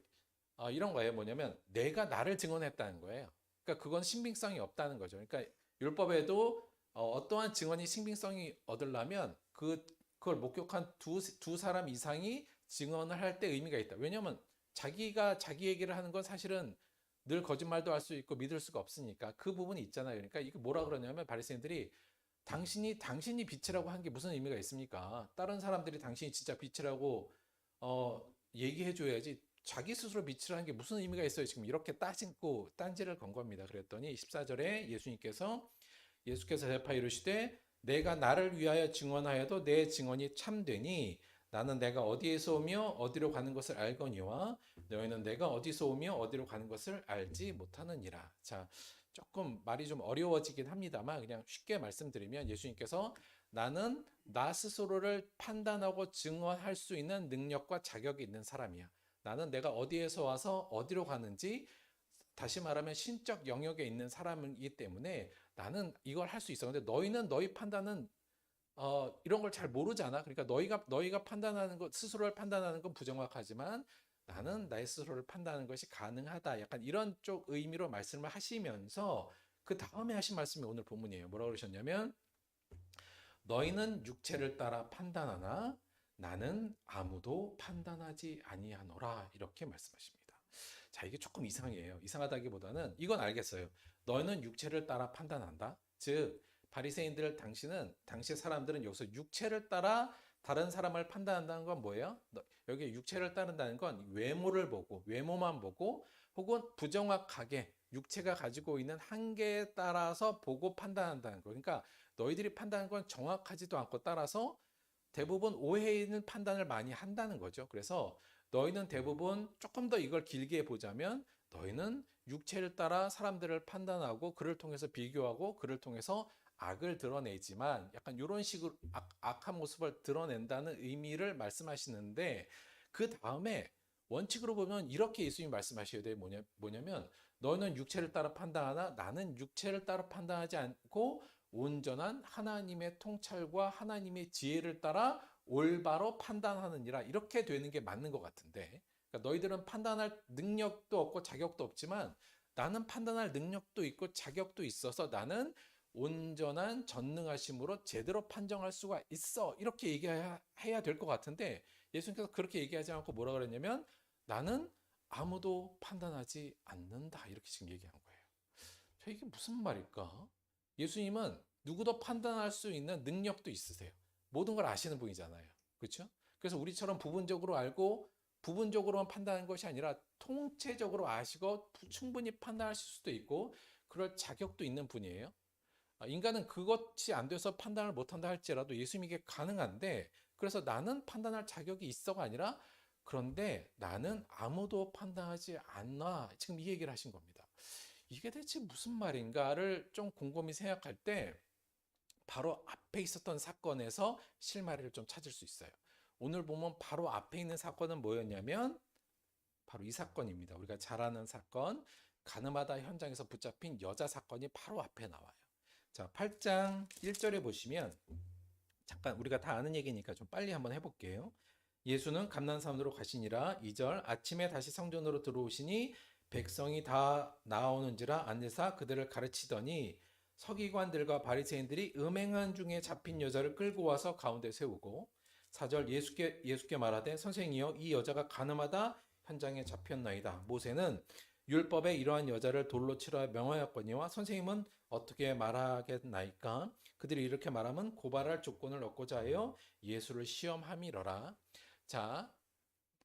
이런 거예요. 뭐냐면 내가 나를 증언했다는 거예요. 그러니까 그건 신빙성이 없다는 거죠. 그러니까 율법에도 어떠한 증언이 신빙성이 얻으려면 그걸 목격한 두 사람 이상이 증언을 할 때 의미가 있다. 왜냐하면 자기가 자기 얘기를 하는 건 사실은 늘 거짓말도 할 수 있고 믿을 수가 없으니까 그 부분이 있잖아요. 그러니까 이게 뭐라 그러냐면 바리새인들이 당신이 빛이라고 한 게 무슨 의미가 있습니까? 다른 사람들이 당신이 진짜 빛이라고 얘기해 줘야지 자기 스스로 빛이라는 게 무슨 의미가 있어요? 지금 이렇게 따지고 딴지를 건 겁니다. 그랬더니 14절에 예수께서 대답하여 이르시되 내가 나를 위하여 증언하여도 내 증언이 참되니 나는 내가 어디에서 오며 어디로 가는 것을 알거니와 너희는 내가 어디서 오며 어디로 가는 것을 알지 못하느니라. 자, 조금 말이 좀 어려워지긴 합니다만 그냥 쉽게 말씀드리면 예수님께서 나는 나 스스로를 판단하고 증언할 수 있는 능력과 자격이 있는 사람이야. 나는 내가 어디에서 와서 어디로 가는지 다시 말하면 신적 영역에 있는 사람이기 때문에 나는 이걸 할 수 있어. 근데 너희는 너희 판단은 이런 걸 잘 모르잖아. 그러니까 너희가 판단하는 것, 스스로를 판단하는 건 부정확하지만 나는 나의 스스로를 판단하는 것이 가능하다. 약간 이런 쪽 의미로 말씀을 하시면서 그 다음에 하신 말씀이 오늘 본문이에요. 뭐라고 그러셨냐면 너희는 육체를 따라 판단하나 나는 아무도 판단하지 아니하노라 이렇게 말씀하십니다. 자, 이게 조금 이상해요. 이상하다기보다는 이건 알겠어요. 너희는 육체를 따라 판단한다. 즉 바리새인들 당시 사람들은 여기서 육체를 따라 다른 사람을 판단한다는 건 뭐예요? 여기 육체를 따른다는 건 외모만 보고 혹은 부정확하게 육체가 가지고 있는 한계에 따라서 보고 판단한다는 거. 그러니까 너희들이 판단하는 건 정확하지도 않고 따라서 대부분 오해 있는 판단을 많이 한다는 거죠. 그래서 너희는 대부분 조금 더 이걸 길게 보자면 너희는 육체를 따라 사람들을 판단하고 그를 통해서 비교하고 그를 통해서 악을 드러내지만 약간 이런 식으로 악한 모습을 드러낸다는 의미를 말씀하시는데 그 다음에 원칙으로 보면 이렇게 예수님이 말씀하셔야 돼요. 뭐냐면 너는 육체를 따라 판단하나 나는 육체를 따라 판단하지 않고 온전한 하나님의 통찰과 하나님의 지혜를 따라 올바로 판단하느니라 이렇게 되는 게 맞는 것 같은데 그러니까 너희들은 판단할 능력도 없고 자격도 없지만 나는 판단할 능력도 있고 자격도 있어서 나는 온전한 전능하심으로 제대로 판정할 수가 있어 이렇게 얘기해야 될 것 같은데 예수님께서 그렇게 얘기하지 않고 뭐라 그랬냐면 나는 아무도 판단하지 않는다 이렇게 지금 얘기한 거예요. 저 이게 무슨 말일까? 예수님은 누구도 판단할 수 있는 능력도 있으세요. 모든 걸 아시는 분이잖아요. 그렇죠? 그래서 우리처럼 부분적으로 알고 부분적으로만 판단하는 것이 아니라 통체적으로 아시고 충분히 판단하실 수도 있고 그럴 자격도 있는 분이에요. 인간은 그것이 안 돼서 판단을 못한다 할지라도 예수님에게 가능한데 그래서 나는 판단할 자격이 있어가 아니라 그런데 나는 아무도 판단하지 않나 지금 이 얘기를 하신 겁니다. 이게 대체 무슨 말인가를 좀 곰곰이 생각할 때 바로 앞에 있었던 사건에서 실마리를 좀 찾을 수 있어요. 오늘 보면 바로 앞에 있는 사건은 뭐였냐면 바로 이 사건입니다. 우리가 잘 아는 사건, 가늠하다 현장에서 붙잡힌 여자 사건이 바로 앞에 나와요. 자, 8장 1절에 보시면 잠깐 우리가 다 아는 얘기니까 좀 빨리 한번 해볼게요. 예수는 감난산으로 가시니라. 2절 아침에 다시 성전으로 들어오시니 백성이 다 나오는지라 앉으사 그들을 가르치더니 서기관들과 바리새인들이 음행한 중에 잡힌 여자를 끌고 와서 가운데 세우고 4절 예수께 말하되 선생이여 이 여자가 가늠하다 현장에 잡혔나이다. 모세는 율법에 이러한 여자를 돌로 치라 명하였거니와 선생님은 어떻게 말하겠나이까? 그들이 이렇게 말하면 고발할 조건을 얻고자 하여 예수를 시험함이러라. 자,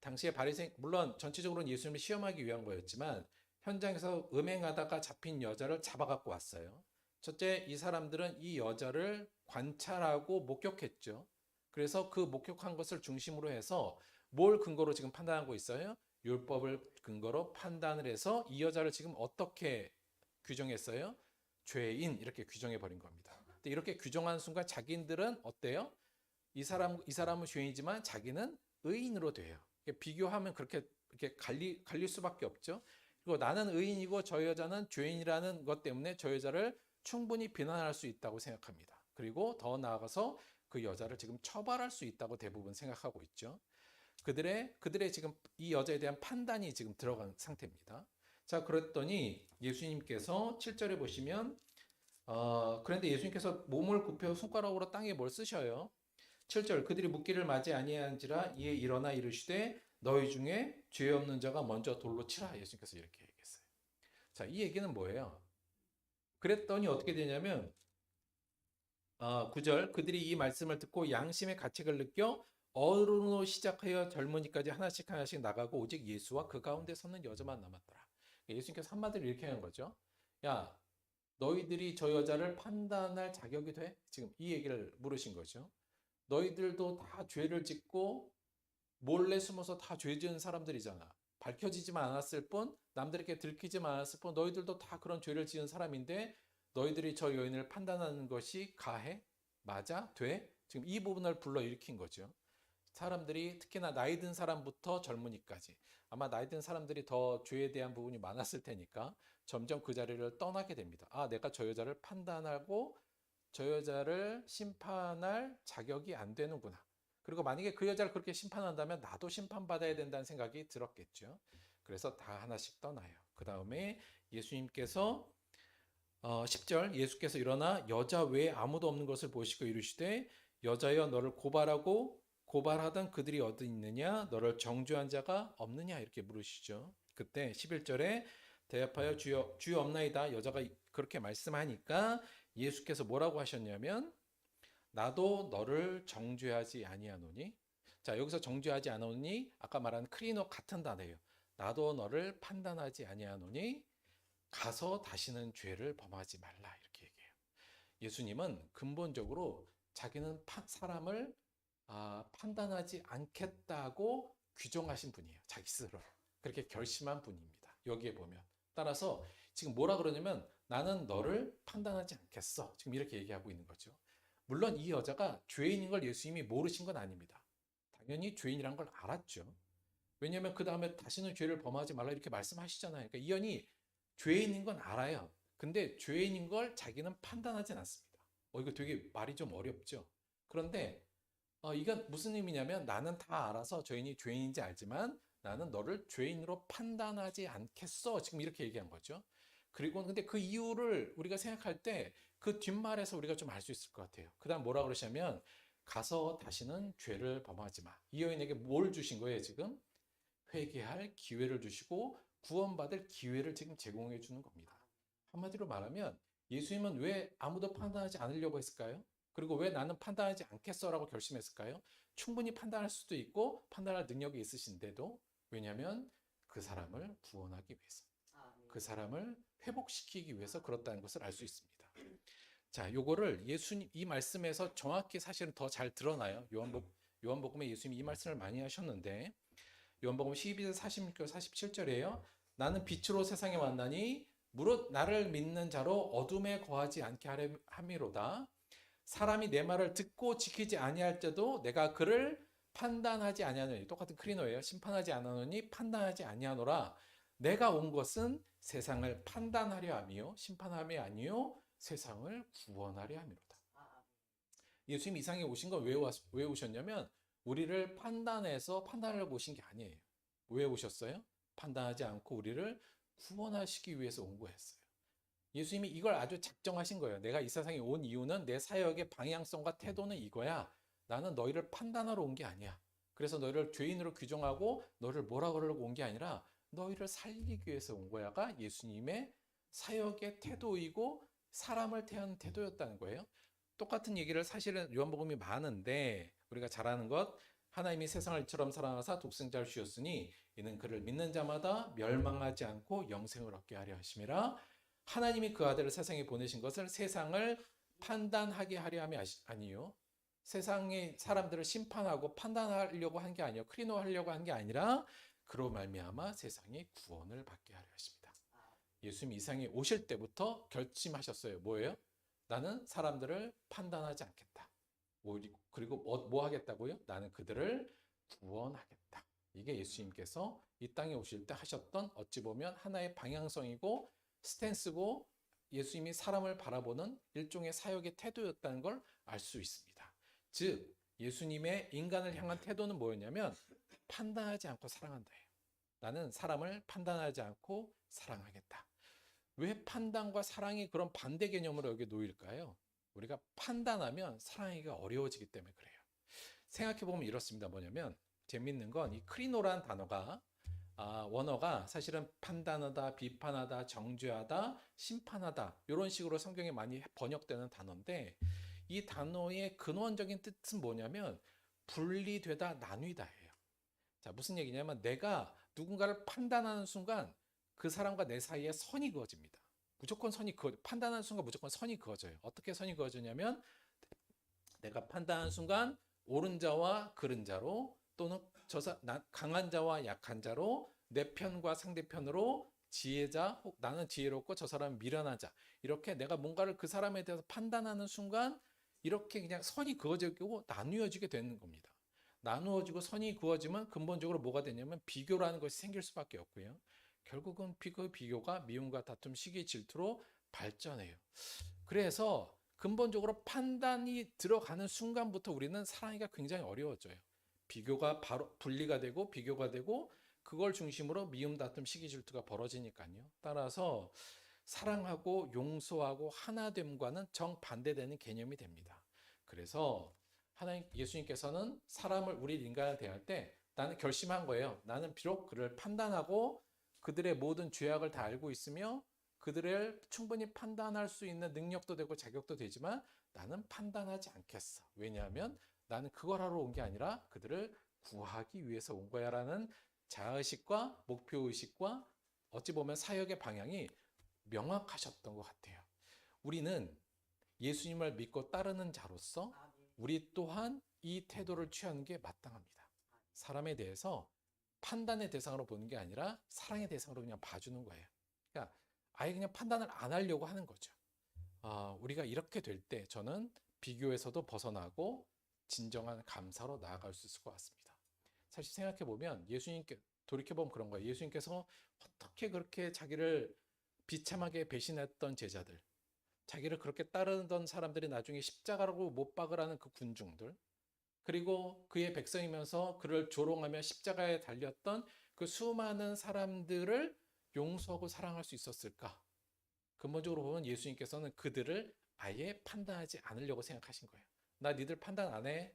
당시에 바리새인 물론 전체적으로는 예수님을 시험하기 위한 거였지만 현장에서 음행하다가 잡힌 여자를 잡아갖고 왔어요. 첫째, 이 사람들은 이 여자를 관찰하고 목격했죠. 그래서 그 목격한 것을 중심으로 해서 뭘 근거로 지금 판단하고 있어요? 율법을 근거로 판단을 해서 이 여자를 지금 어떻게 규정했어요? 죄인 이렇게 규정해 버린 겁니다. 근데 이렇게 규정한 순간 자기들은 어때요? 이 사람은 죄인이지만 자기는 의인으로 돼요. 비교하면 그렇게 이렇게 갈릴 수밖에 없죠. 그리고 나는 의인이고 저 여자는 죄인이라는 것 때문에 저 여자를 충분히 비난할 수 있다고 생각합니다. 그리고 더 나아가서 그 여자를 지금 처벌할 수 있다고 대부분 생각하고 있죠. 그들의 지금 이 여자에 대한 판단이 지금 들어간 상태입니다. 자, 그랬더니 예수님께서 7절에 보시면 그런데 예수님께서 몸을 굽혀 손가락으로 땅에 뭘 쓰셔요? 7절 그들이 묻기를 맞이 아니한지라 이에 일어나 이르시되 너희 중에 죄 없는 자가 먼저 돌로 치라. 예수님께서 이렇게 얘기했어요. 자, 이 얘기는 뭐예요? 그랬더니 어떻게 되냐면 9절 그들이 이 말씀을 듣고 양심의 가책을 느껴 어른으로 시작하여 젊은이까지 하나씩 하나씩 나가고 오직 예수와 그 가운데 서는 여자만 남았더라. 예수님께서 한마디로 이렇게 하는 거죠. 야, 너희들이 저 여자를 판단할 자격이 돼? 지금 이 얘기를 물으신 거죠. 너희들도 다 죄를 짓고 몰래 숨어서 다 죄 지은 사람들이잖아. 밝혀지지만 않았을 뿐, 남들에게 들키지만 않았을 뿐, 너희들도 다 그런 죄를 지은 사람인데 너희들이 저 여인을 판단하는 것이 가해? 맞아? 돼? 지금 이 부분을 불러일으킨 거죠. 사람들이 특히나 나이 든 사람부터 젊은이까지 아마 나이 든 사람들이 더 죄에 대한 부분이 많았을 테니까 점점 그 자리를 떠나게 됩니다. 아, 내가 저 여자를 판단하고 저 여자를 심판할 자격이 안 되는구나. 그리고 만약에 그 여자를 그렇게 심판한다면 나도 심판받아야 된다는 생각이 들었겠죠. 그래서 다 하나씩 떠나요. 그 다음에 예수님께서 10절 예수께서 일어나 여자 외에 아무도 없는 것을 보시고 이르시되 여자여 너를 고발하고 고발하던 그들이 어디 있느냐 너를 정죄한 자가 없느냐 이렇게 물으시죠. 그때 11절에 대답하여 주여 없나이다. 여자가 그렇게 말씀하니까 예수께서 뭐라고 하셨냐면 나도 너를 정죄하지 아니하노니. 자, 여기서 정죄하지 않으니 아까 말한 크리노 같은 단어예요. 나도 너를 판단하지 아니하노니 가서 다시는 죄를 범하지 말라 이렇게 얘기해요. 예수님은 근본적으로 자기는 사람을 판단하지 않겠다고 규정하신 분이에요. 자기 스스로. 그렇게 결심한 분입니다. 여기에 보면. 따라서 지금 뭐라 그러냐면 나는 너를 판단하지 않겠어. 지금 이렇게 얘기하고 있는 거죠. 물론 이 여자가 죄인인 걸 예수님이 모르신 건 아닙니다. 당연히 죄인이란 걸 알았죠. 왜냐하면 그 다음에 다시는 죄를 범하지 말라 이렇게 말씀하시잖아요. 그러니까 이 여인이 죄인인 건 알아요. 근데 죄인인 걸 자기는 판단하진 않습니다. 이거 되게 말이 좀 어렵죠. 그런데 이건 무슨 의미냐면 나는 다 알아서 죄인이 죄인인지 알지만 나는 너를 죄인으로 판단하지 않겠어. 지금 이렇게 얘기한 거죠. 그리고 근데 그 이유를 우리가 생각할 때 그 뒷말에서 우리가 좀 알 수 있을 것 같아요. 그 다음 뭐라 그러시냐면 가서 다시는 죄를 범하지 마. 이 여인에게 뭘 주신 거예요, 지금? 회개할 기회를 주시고 구원받을 기회를 지금 제공해 주는 겁니다. 한마디로 말하면 예수님은 왜 아무도 판단하지 않으려고 했을까요? 그리고 왜 나는 판단하지 않겠어라고 결심했을까요? 충분히 판단할 수도 있고 판단할 능력이 있으신데도 왜냐하면 그 사람을 구원하기 위해서 그 사람을 회복시키기 위해서 그렇다는 것을 알 수 있습니다. 자, 요거를 예수님 이 말씀에서 정확히 사실은 더 잘 드러나요. 요한복음에 예수님이 이 말씀을 많이 하셨는데 요한복음 12절 46절 47절이에요. 나는 빛으로 세상에 왔나니 무릇 나를 믿는 자로 어둠에 거하지 않게 함이로다. 사람이 내 말을 듣고 지키지 아니할 때도 내가 그를 판단하지 아니하노니 똑같은 크리노예요. 심판하지 않으노니 판단하지 아니하노라. 내가 온 것은 세상을 판단하려 함이요 심판함이 아니요 세상을 구원하려 함이로다. 예수님 이 세상에 오신 건 왜 오셨냐면 우리를 판단해서 판단하려고 오신 게 아니에요. 왜 오셨어요? 판단하지 않고 우리를 구원하시기 위해서 온 거였어요. 예수님이 이걸 아주 작정하신 거예요. 내가 이 세상에 온 이유는 내 사역의 방향성과 태도는 이거야. 나는 너희를 판단하러 온 게 아니야. 그래서 너희를 죄인으로 규정하고 너를 뭐라 그러려고 온 게 아니라 너희를 살리기 위해서 온 거야가 예수님의 사역의 태도이고 사람을 대하는 태도였다는 거예요. 똑같은 얘기를 사실은 요한복음이 많은데 우리가 잘 아는 것 하나님이 세상을 이처럼 사랑하사 독생자를 주셨으니 이는 그를 믿는 자마다 멸망하지 않고 영생을 얻게 하려 하심이라. 하나님이 그 아들을 세상에 보내신 것을 세상을 판단하게 하려 함이 아니요 세상의 사람들을 심판하고 판단하려고 한 게 아니요 크리노하려고 한 게 아니라 그로 말미암아 세상이 구원을 받게 하려 하십니다. 예수님이 이 세상에 오실 때부터 결심하셨어요. 뭐예요? 나는 사람들을 판단하지 않겠다. 그리고 뭐 하겠다고요? 나는 그들을 구원하겠다. 이게 예수님께서 이 땅에 오실 때 하셨던 어찌 보면 하나의 방향성이고 스탠스고 예수님이 사람을 바라보는 일종의 사역의 태도였다는 걸 알 수 있습니다. 즉 예수님의 인간을 향한 태도는 뭐였냐면 판단하지 않고 사랑한다예요. 나는 사람을 판단하지 않고 사랑하겠다. 왜 판단과 사랑이 그런 반대 개념으로 여기 놓일까요? 우리가 판단하면 사랑하기가 어려워지기 때문에 그래요. 생각해보면 이렇습니다. 뭐냐면 재밌는 건 이 크리노라는 단어가 원어가 사실은 판단하다, 비판하다, 정죄하다, 심판하다 이런 식으로 성경에 많이 번역되는 단어인데 이 단어의 근원적인 뜻은 뭐냐면 분리되다, 나뉘다예요. 자, 무슨 얘기냐면 내가 누군가를 판단하는 순간 그 사람과 내 사이에 선이 그어집니다. 무조건 선이 판단하는 순간 무조건 선이 그어져요. 어떻게 선이 그어지냐면 내가 판단하는 순간 옳은 자와 그른 자로 또는 강한 자와 약한 자로 내 편과 상대편으로 지혜자, 나는 지혜롭고 저 사람은 미련한 자 이렇게 내가 뭔가를 그 사람에 대해서 판단하는 순간 이렇게 그냥 선이 그어지고 나누어지게 되는 겁니다. 나누어지고 선이 그어지면 근본적으로 뭐가 되냐면 비교라는 것이 생길 수밖에 없고요. 결국은 비교가 미움과 다툼, 시기, 질투로 발전해요. 그래서 근본적으로 판단이 들어가는 순간부터 우리는 사랑하기가 굉장히 어려워져요. 비교가 바로 분리가 되고 비교가 되고 그걸 중심으로 미움, 다툼, 시기, 질투가 벌어지니까요. 따라서 사랑하고 용서하고 하나됨과는 정반대되는 개념이 됩니다. 그래서 예수님께서는 사람을 우리 인간을 대할 때 나는 결심한 거예요. 나는 비록 그를 판단하고 그들의 모든 죄악을 다 알고 있으며 그들을 충분히 판단할 수 있는 능력도 되고 자격도 되지만 나는 판단하지 않겠어. 왜냐하면 나는 그걸 하러 온 게 아니라 그들을 구하기 위해서 온 거야 라는 자의식과 목표의식과 어찌 보면 사역의 방향이 명확하셨던 것 같아요. 우리는 예수님을 믿고 따르는 자로서 우리 또한 이 태도를 취하는 게 마땅합니다. 사람에 대해서 판단의 대상으로 보는 게 아니라 사랑의 대상으로 그냥 봐주는 거예요. 그러니까 아예 그냥 판단을 안 하려고 하는 거죠. 우리가 이렇게 될 때 저는 비교에서도 벗어나고 진정한 감사로 나아갈 수 있을 것 같습니다. 사실 생각해보면 돌이켜보면 그런 거예요. 예수님께서 어떻게 그렇게 자기를 비참하게 배신했던 제자들, 자기를 그렇게 따르던 사람들이 나중에 십자가로 못 박으라는 그 군중들, 그리고 그의 백성이면서 그를 조롱하며 십자가에 달렸던 그 수많은 사람들을 용서하고 사랑할 수 있었을까? 근본적으로 보면 예수님께서는 그들을 아예 판단하지 않으려고 생각하신 거예요. 나 니들 판단 안 해.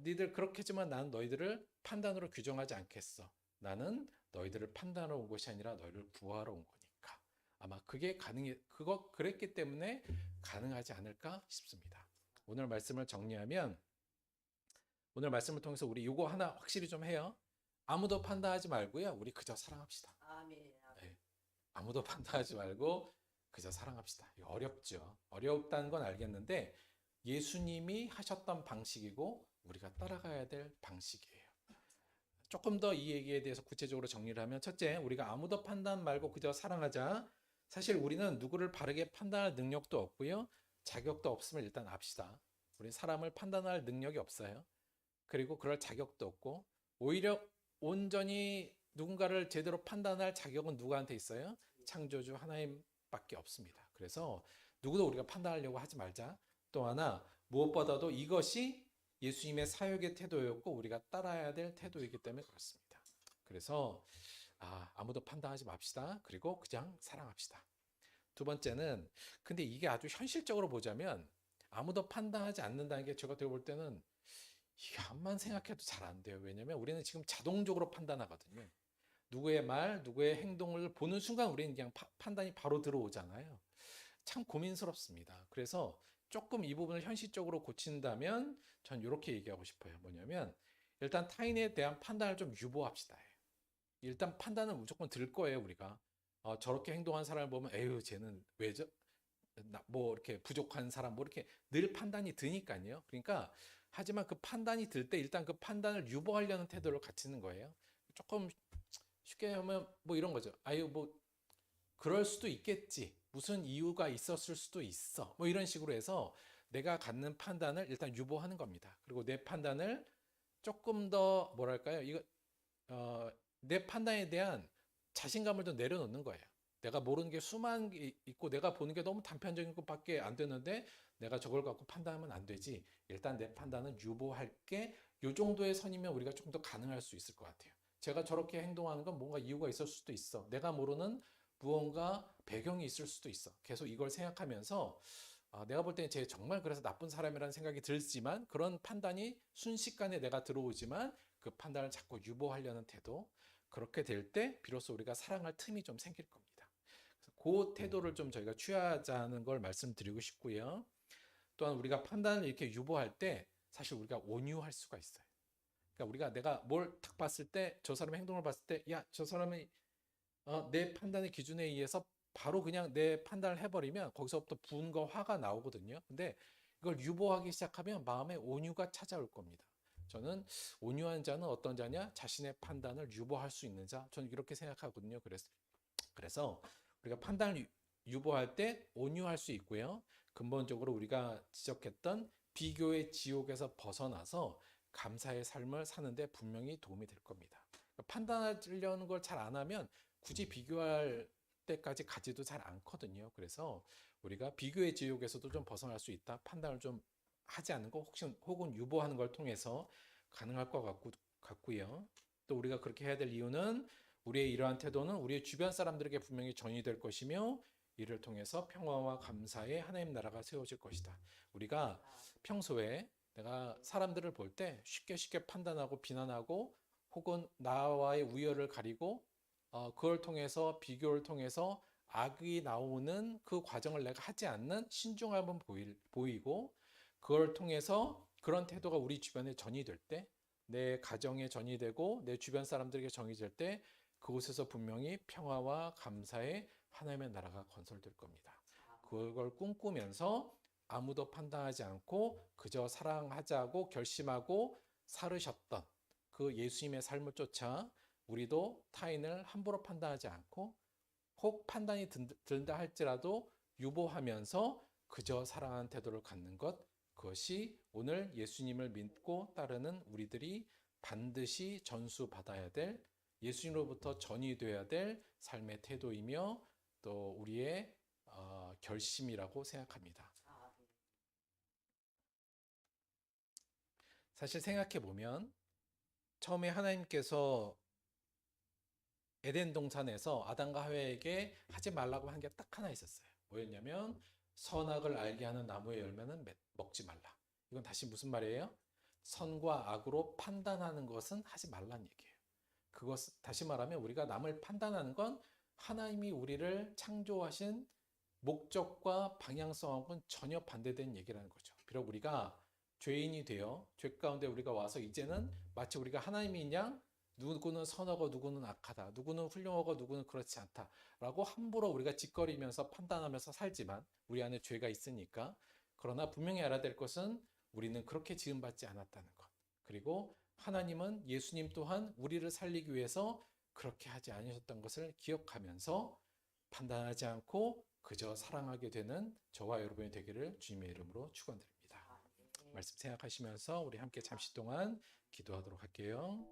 니들 그렇게 했지만 나는 너희들을 판단으로 규정하지 않겠어. 나는 너희들을 판단하러 온 것이 아니라 너희를 구하러 온 거니까. 아마 그랬기 때문에 가능하지 않을까 싶습니다. 오늘 말씀을 정리하면 오늘 말씀을 통해서 우리 이거 하나 확실히 좀 해요. 아무도 판단하지 말고요. 우리 그저 사랑합시다. 네. 아무도 판단하지 말고 그저 사랑합시다. 이거 어렵죠. 어렵다는 건 알겠는데 예수님이 하셨던 방식이고 우리가 따라가야 될 방식이에요. 조금 더 이 얘기에 대해서 구체적으로 정리를 하면 첫째, 우리가 아무도 판단 말고 그저 사랑하자. 사실 우리는 누구를 바르게 판단할 능력도 없고요. 자격도 없음을 일단 압시다. 우리 사람을 판단할 능력이 없어요. 그리고 그럴 자격도 없고 오히려 온전히 누군가를 제대로 판단할 자격은 누구한테 있어요? 창조주 하나님밖에 없습니다. 그래서 누구도 우리가 판단하려고 하지 말자. 또 하나 무엇보다도 이것이 예수님의 사역의 태도였고 우리가 따라야 될 태도이기 때문에 그렇습니다. 그래서 아무도 판단하지 맙시다. 그리고 그냥 사랑합시다. 두 번째는 근데 이게 아주 현실적으로 보자면 아무도 판단하지 않는다는 게 제가 어떻게 볼 때는 이게 암만 생각해도 잘 안 돼요. 왜냐면 우리는 지금 자동적으로 판단하거든요. 누구의 말, 누구의 행동을 보는 순간 우리는 그냥 판단이 바로 들어오잖아요. 참 고민스럽습니다. 그래서 조금 이 부분을 현실적으로 고친다면 전 이렇게 얘기하고 싶어요. 뭐냐면 일단 타인에 대한 판단을 좀 유보합시다. 일단 판단은 무조건 들 거예요, 우리가. 저렇게 행동한 사람을 보면 에휴, 쟤는 왜죠? 뭐 이렇게 부족한 사람 뭐 이렇게 늘 판단이 드니까요. 그러니까 하지만 그 판단이 들 때 일단 그 판단을 유보하려는 태도를 갖추는 거예요. 조금 쉽게 하면 뭐 이런 거죠. 아유, 뭐 그럴 수도 있겠지. 무슨 이유가 있었을 수도 있어. 뭐 이런 식으로 해서 내가 갖는 판단을 일단 유보하는 겁니다. 그리고 내 판단을 조금 더 뭐랄까요? 내 판단에 대한 자신감을 좀 내려놓는 거예요. 내가 모르는 게 수많은 게 있고 내가 보는 게 너무 단편적인 것밖에 안 되는데 내가 저걸 갖고 판단하면 안 되지. 일단 내 판단은 유보할게. 요 정도의 선이면 우리가 좀 더 가능할 수 있을 것 같아요. 제가 저렇게 행동하는 건 뭔가 이유가 있을 수도 있어. 내가 모르는 무언가 배경이 있을 수도 있어. 계속 이걸 생각하면서 내가 볼 때는 쟤 정말 그래서 나쁜 사람이라는 생각이 들지만 그런 판단이 순식간에 내가 들어오지만 그 판단을 자꾸 유보하려는 태도, 그렇게 될 때 비로소 우리가 사랑할 틈이 좀 생길 겁니다. 그래서 그 태도를 좀 저희가 취하자는 걸 말씀드리고 싶고요. 또한 우리가 판단을 이렇게 유보할 때 사실 우리가 온유할 수가 있어요. 그러니까 우리가 내가 뭘 딱 봤을 때 저 사람의 행동을 봤을 때 야, 저 사람이 내 판단의 기준에 의해서 바로 그냥 내 판단을 해버리면 거기서부터 분과 화가 나오거든요. 근데 이걸 유보하기 시작하면 마음에 온유가 찾아올 겁니다. 저는 온유한 자는 어떤 자냐? 자신의 판단을 유보할 수 있는 자. 저는 이렇게 생각하거든요. 그래서 우리가 판단을 유보할 때 온유할 수 있고요. 근본적으로 우리가 지적했던 비교의 지옥에서 벗어나서 감사의 삶을 사는데 분명히 도움이 될 겁니다. 판단하려는 걸 잘 안 하면 굳이 비교할 때까지 가지도 잘 않거든요. 그래서 우리가 비교의 지옥에서도 좀 벗어날 수 있다. 판단을 좀 하지 않는 거 혹은 유보하는 걸 통해서 가능할 것 같고요. 또 우리가 그렇게 해야 될 이유는 우리의 이러한 태도는 우리의 주변 사람들에게 분명히 전이될 것이며 이를 통해서 평화와 감사의 하나님 나라가 세워질 것이다. 우리가 평소에 내가 사람들을 볼 때 쉽게 판단하고 비난하고 혹은 나와의 우열을 가리고 그걸 통해서 비교를 통해서 악이 나오는 그 과정을 내가 하지 않는 신중함은 보이고 그걸 통해서 그런 태도가 우리 주변에 전이될 때 내 가정에 전이되고 내 주변 사람들에게 전이될 때 그곳에서 분명히 평화와 감사의 하나님의 나라가 건설될 겁니다. 그걸 꿈꾸면서 아무도 판단하지 않고 그저 사랑하자고 결심하고 살으셨던 그 예수님의 삶을 쫓아 우리도 타인을 함부로 판단하지 않고 혹 판단이 든다 할지라도 유보하면서 그저 사랑하는 태도를 갖는 것, 그것이 오늘 예수님을 믿고 따르는 우리들이 반드시 전수받아야 될 예수님으로부터 전이되어야 될 삶의 태도이며 또 우리의 결심이라고 생각합니다. 사실 생각해 보면 처음에 하나님께서 에덴 동산에서 아담과 하와에게 하지 말라고 한 게 딱 하나 있었어요. 뭐였냐면 선악을 알게 하는 나무의 열매는 먹지 말라. 이건 다시 무슨 말이에요? 선과 악으로 판단하는 것은 하지 말라는 얘기예요. 그것 다시 말하면 우리가 남을 판단하는 건 하나님이 우리를 창조하신 목적과 방향성하고는 전혀 반대된 얘기라는 거죠. 비록 우리가 죄인이 되어 죄 가운데 우리가 와서 이제는 마치 우리가 하나님인 양 누구는 선하고 누구는 악하다, 누구는 훌륭하고 누구는 그렇지 않다 라고 함부로 우리가 짓거리면서 판단하면서 살지만 우리 안에 죄가 있으니까. 그러나 분명히 알아야 될 것은 우리는 그렇게 지음받지 않았다는 것, 그리고 하나님은 예수님 또한 우리를 살리기 위해서 그렇게 하지 않으셨던 것을 기억하면서 판단하지 않고 그저 사랑하게 되는 저와 여러분이 되기를 주님의 이름으로 축원드립니다. 말씀 생각하시면서 우리 함께 잠시 동안 기도하도록 할게요.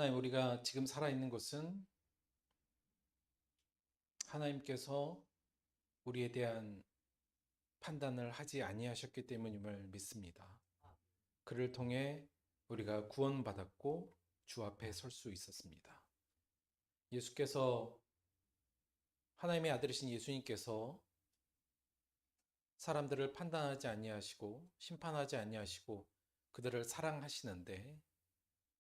하나님, 우리가 지금 살아있는 것은 하나님께서 우리에 대한 판단을 하지 아니하셨기 때문임을 믿습니다. 그를 통해 우리가 구원받았고 주 앞에 설 수 있었습니다. 예수께서, 하나님의 아들이신 예수님께서 사람들을 판단하지 아니하시고 심판하지 아니하시고 그들을 사랑하시는데,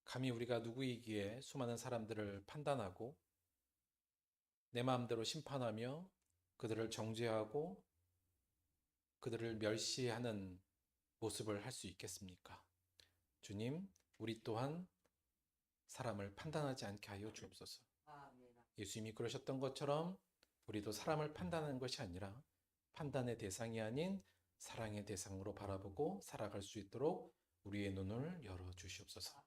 감히 우리가 누구이기에 수많은 사람들을 판단하고 내 마음대로 심판하며 그들을 정죄하고 그들을 멸시하는 모습을 할 수 있겠습니까? 주님, 우리 또한 사람을 판단하지 않게 하여 주옵소서. 예수님이 그러셨던 것처럼 우리도 사람을 판단하는 것이 아니라 판단의 대상이 아닌 사랑의 대상으로 바라보고 살아갈 수 있도록 우리의 눈을 열어 주시옵소서.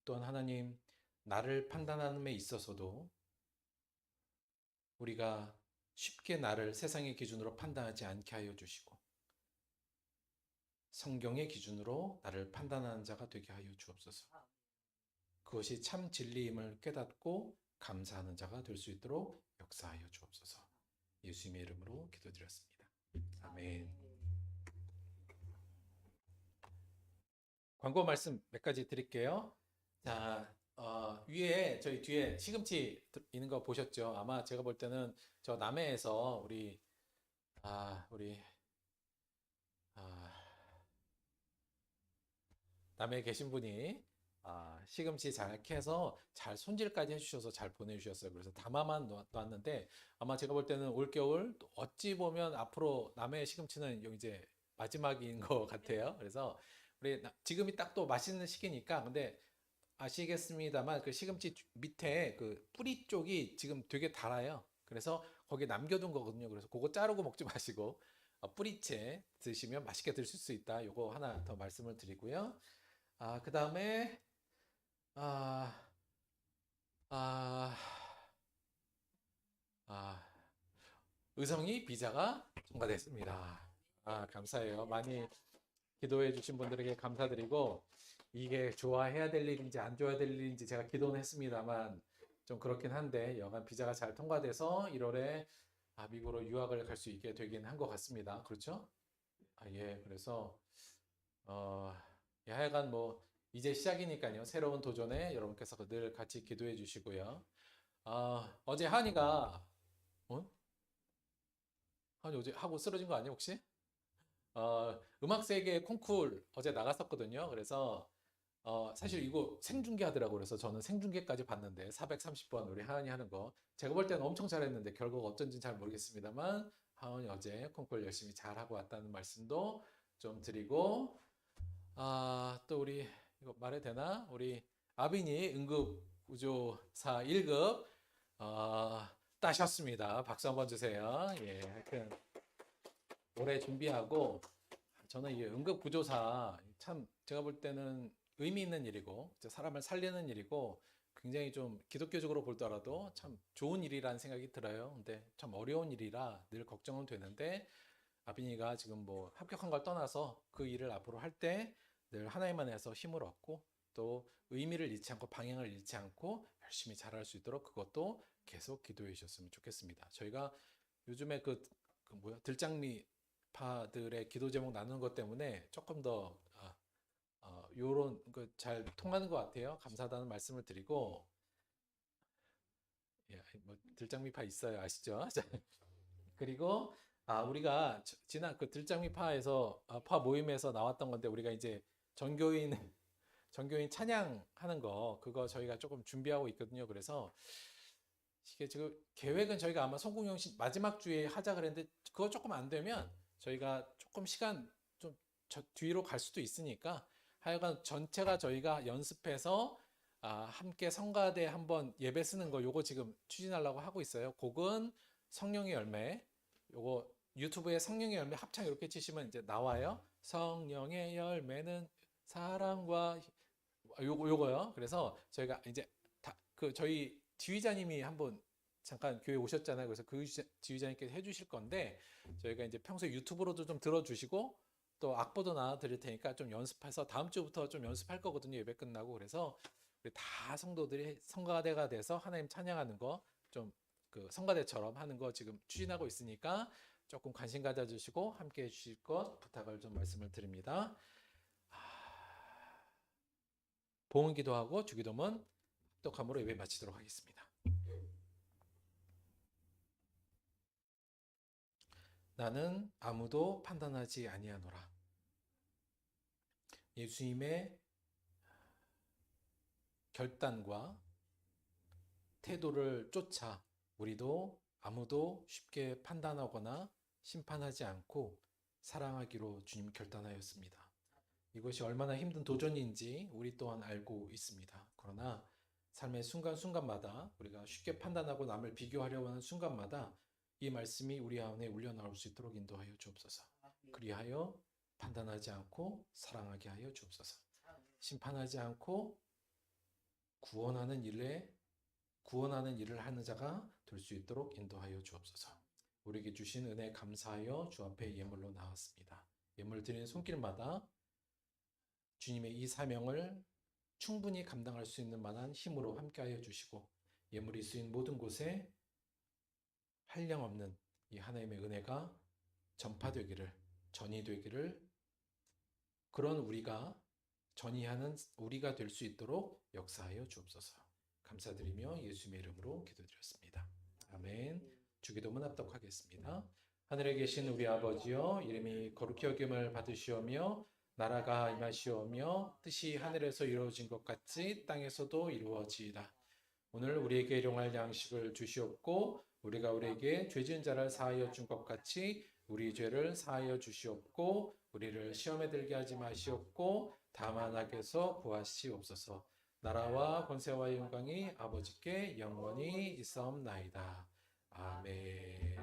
또한 하나님, 나를 판단하는 데 있어서도 우리가 쉽게 나를 세상의 기준으로 판단하지 않게 하여 주시고 성경의 기준으로 나를 판단하는 자가 되게 하여 주옵소서. 그것이 참 진리임을 깨닫고 감사하는 자가 될 수 있도록 역사하여 주옵소서. 예수님의 이름으로 기도드렸습니다. 아멘. 광고 말씀 몇 가지 드릴게요. 자, 위에 저희 뒤에 시금치 있는 거 보셨죠? 아마 제가 볼 때는 저 남해에서 우리 남해에 계신 분이 시금치 잘 캐서 잘 손질까지 해주셔서 잘 보내주셨어요. 그래서 담아만 놨는데 아마 제가 볼 때는 올겨울 어찌 보면 앞으로 남해 시금치는 이제 마지막인 것 같아요. 그래서 우리 지금이 딱 또 맛있는 시기니까, 근데 아시겠습니다만 그 시금치 밑에 그 뿌리 쪽이 지금 되게 달아요. 그래서 거기에 남겨둔 거거든요. 그래서 그거 자르고 먹지 마시고 뿌리채 드시면 맛있게 드실 수 있다. 요거 하나 더 말씀을 드리고요. 그 다음에 아, 아, 아, 의성이 비자가 통과됐습니다. 감사해요. 많이 기도해 주신 분들에게 감사드리고, 이게 좋아해야 될 일인지 안 좋아해야 될 일인지 제가 기도는 했습니다만 좀 그렇긴 한데, 여간 비자가 잘 통과돼서 1월에 미국으로 유학을 갈 수 있게 되긴 한 것 같습니다. 그렇죠? 예, 그래서 하여간 뭐 이제 시작이니까요. 새로운 도전에 여러분께서 늘 같이 기도해 주시고요. 어제 한이가 한이 어제 하고 쓰러진 거 아니에요, 혹시? 음악 세계 콩쿨 어제 나갔었거든요. 그래서 사실 이거 생중계하더라고요. 그래서 저는 생중계까지 봤는데 430번 우리 하은이 하는 거 제가 볼 때는 엄청 잘했는데 결국 어쩐지는 잘 모르겠습니다만, 하은이 어제 콩쿨 열심히 잘하고 왔다는 말씀도 좀 드리고, 또 우리 이거 말해도 되나? 우리 아빈이 응급구조사 1급 따셨습니다. 박수 한번 주세요. 예, 하여튼 올해 준비하고, 저는 이 응급구조사 참 제가 볼 때는 의미 있는 일이고 사람을 살리는 일이고 굉장히 좀 기독교적으로 볼더라도 참 좋은 일이라는 생각이 들어요. 근데 참 어려운 일이라 늘 걱정은 되는데, 아빈이가 지금 뭐 합격한 걸 떠나서 그 일을 앞으로 할 때 늘 하나님 안에서 힘을 얻고 또 의미를 잃지 않고 방향을 잃지 않고 열심히 잘할 수 있도록 그것도 계속 기도해 주셨으면 좋겠습니다. 저희가 요즘에 들장미파들의 기도 제목 나누는 것 때문에 조금 더 요런 잘 통하는 것 같아요. 감사하다는 말씀을 드리고, 예, 뭐 들장미파 있어요, 아시죠? 그리고 우리가 지난 그 들장미파에서 파 모임에서 나왔던 건데, 우리가 이제 전교인 전교인 찬양하는 거 그거 저희가 조금 준비하고 있거든요. 그래서 이게 지금 계획은 저희가 아마 성공영신 마지막 주에 하자 그랬는데 그거 조금 안 되면 저희가 조금 시간 좀 뒤로 갈 수도 있으니까, 하여간 전체가 저희가 연습해서 함께 성가대 한번 예배 쓰는 거 요거 지금 추진하려고 하고 있어요. 곡은 성령의 열매, 요거 유튜브에 성령의 열매 합창 이렇게 치시면 이제 나와요. 성령의 열매는 사랑과 요거요. 그래서 저희가 이제 저희 지휘자님이 한번 잠깐 교회 오셨잖아요. 그래서 그 지휘자님께서 해주실 건데, 저희가 이제 평소에 유튜브로도 좀 들어주시고 또 악보도 나와 드릴 테니까 좀 연습해서 다음 주부터 좀 연습할 거거든요. 예배 끝나고. 그래서 우리 다 성도들이 성가대가 돼서 하나님 찬양하는 거 좀 그 성가대처럼 하는 거 지금 추진하고 있으니까 조금 관심 가져주시고 함께 해주실 것 부탁을 좀 말씀을 드립니다. 봉헌 기도하고 주기도문 합독함으로 예배 마치도록 하겠습니다. 나는 아무도 판단하지 아니하노라. 예수님의 결단과 태도를 쫓아 우리도 아무도 쉽게 판단하거나 심판하지 않고 사랑하기로 주님 결단하였습니다. 이것이 얼마나 힘든 도전인지 우리 또한 알고 있습니다. 그러나 삶의 순간순간마다 우리가 쉽게 판단하고 남을 비교하려고 하는 순간마다 이 말씀이 우리 안에 울려나올 수 있도록 인도하여 주옵소서. 그리하여 판단하지 않고 사랑하게 하여 주옵소서. 심판하지 않고 구원하는 일을 하는 자가 될 수 있도록 인도하여 주옵소서. 우리에게 주신 은혜 감사하여 주 앞에 예물로 나왔습니다. 예물 드리는 손길마다 주님의 이 사명을 충분히 감당할 수 있는 만한 힘으로 함께하여 주시고 예물이 쓰인 모든 곳에 한량없는 이 하나님의 은혜가 전파되기를, 전이되기를, 그런 우리가 전이하는 우리가 될 수 있도록 역사하여 주옵소서. 감사드리며 예수님의 이름으로 기도드렸습니다. 아멘. 주기도문 합독하겠습니다. 하늘에 계신 우리 아버지여, 이름이 거룩히 여김을 받으시오며 나라가 임하시오며 뜻이 하늘에서 이루어진 것 같이 땅에서도 이루어지이다. 오늘 우리에게 일용할 양식을 주시옵고 우리가 우리에게 죄 지은 자를 사하여 준 것 같이 우리 죄를 사하여 주시옵고 우리를 시험에 들게 하지 마시옵고 다만 악에서 구하시옵소서. 나라와 권세와 영광이 아버지께 영원히 있사옵나이다. 아멘.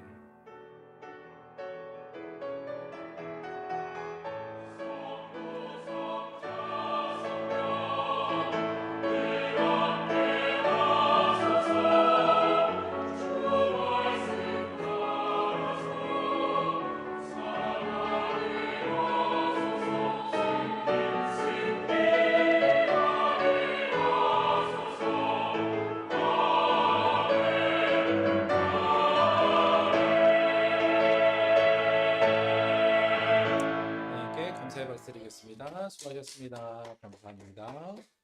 하나님께 감사의 박수 드리겠습니다. 수고하셨습니다. 감사합니다.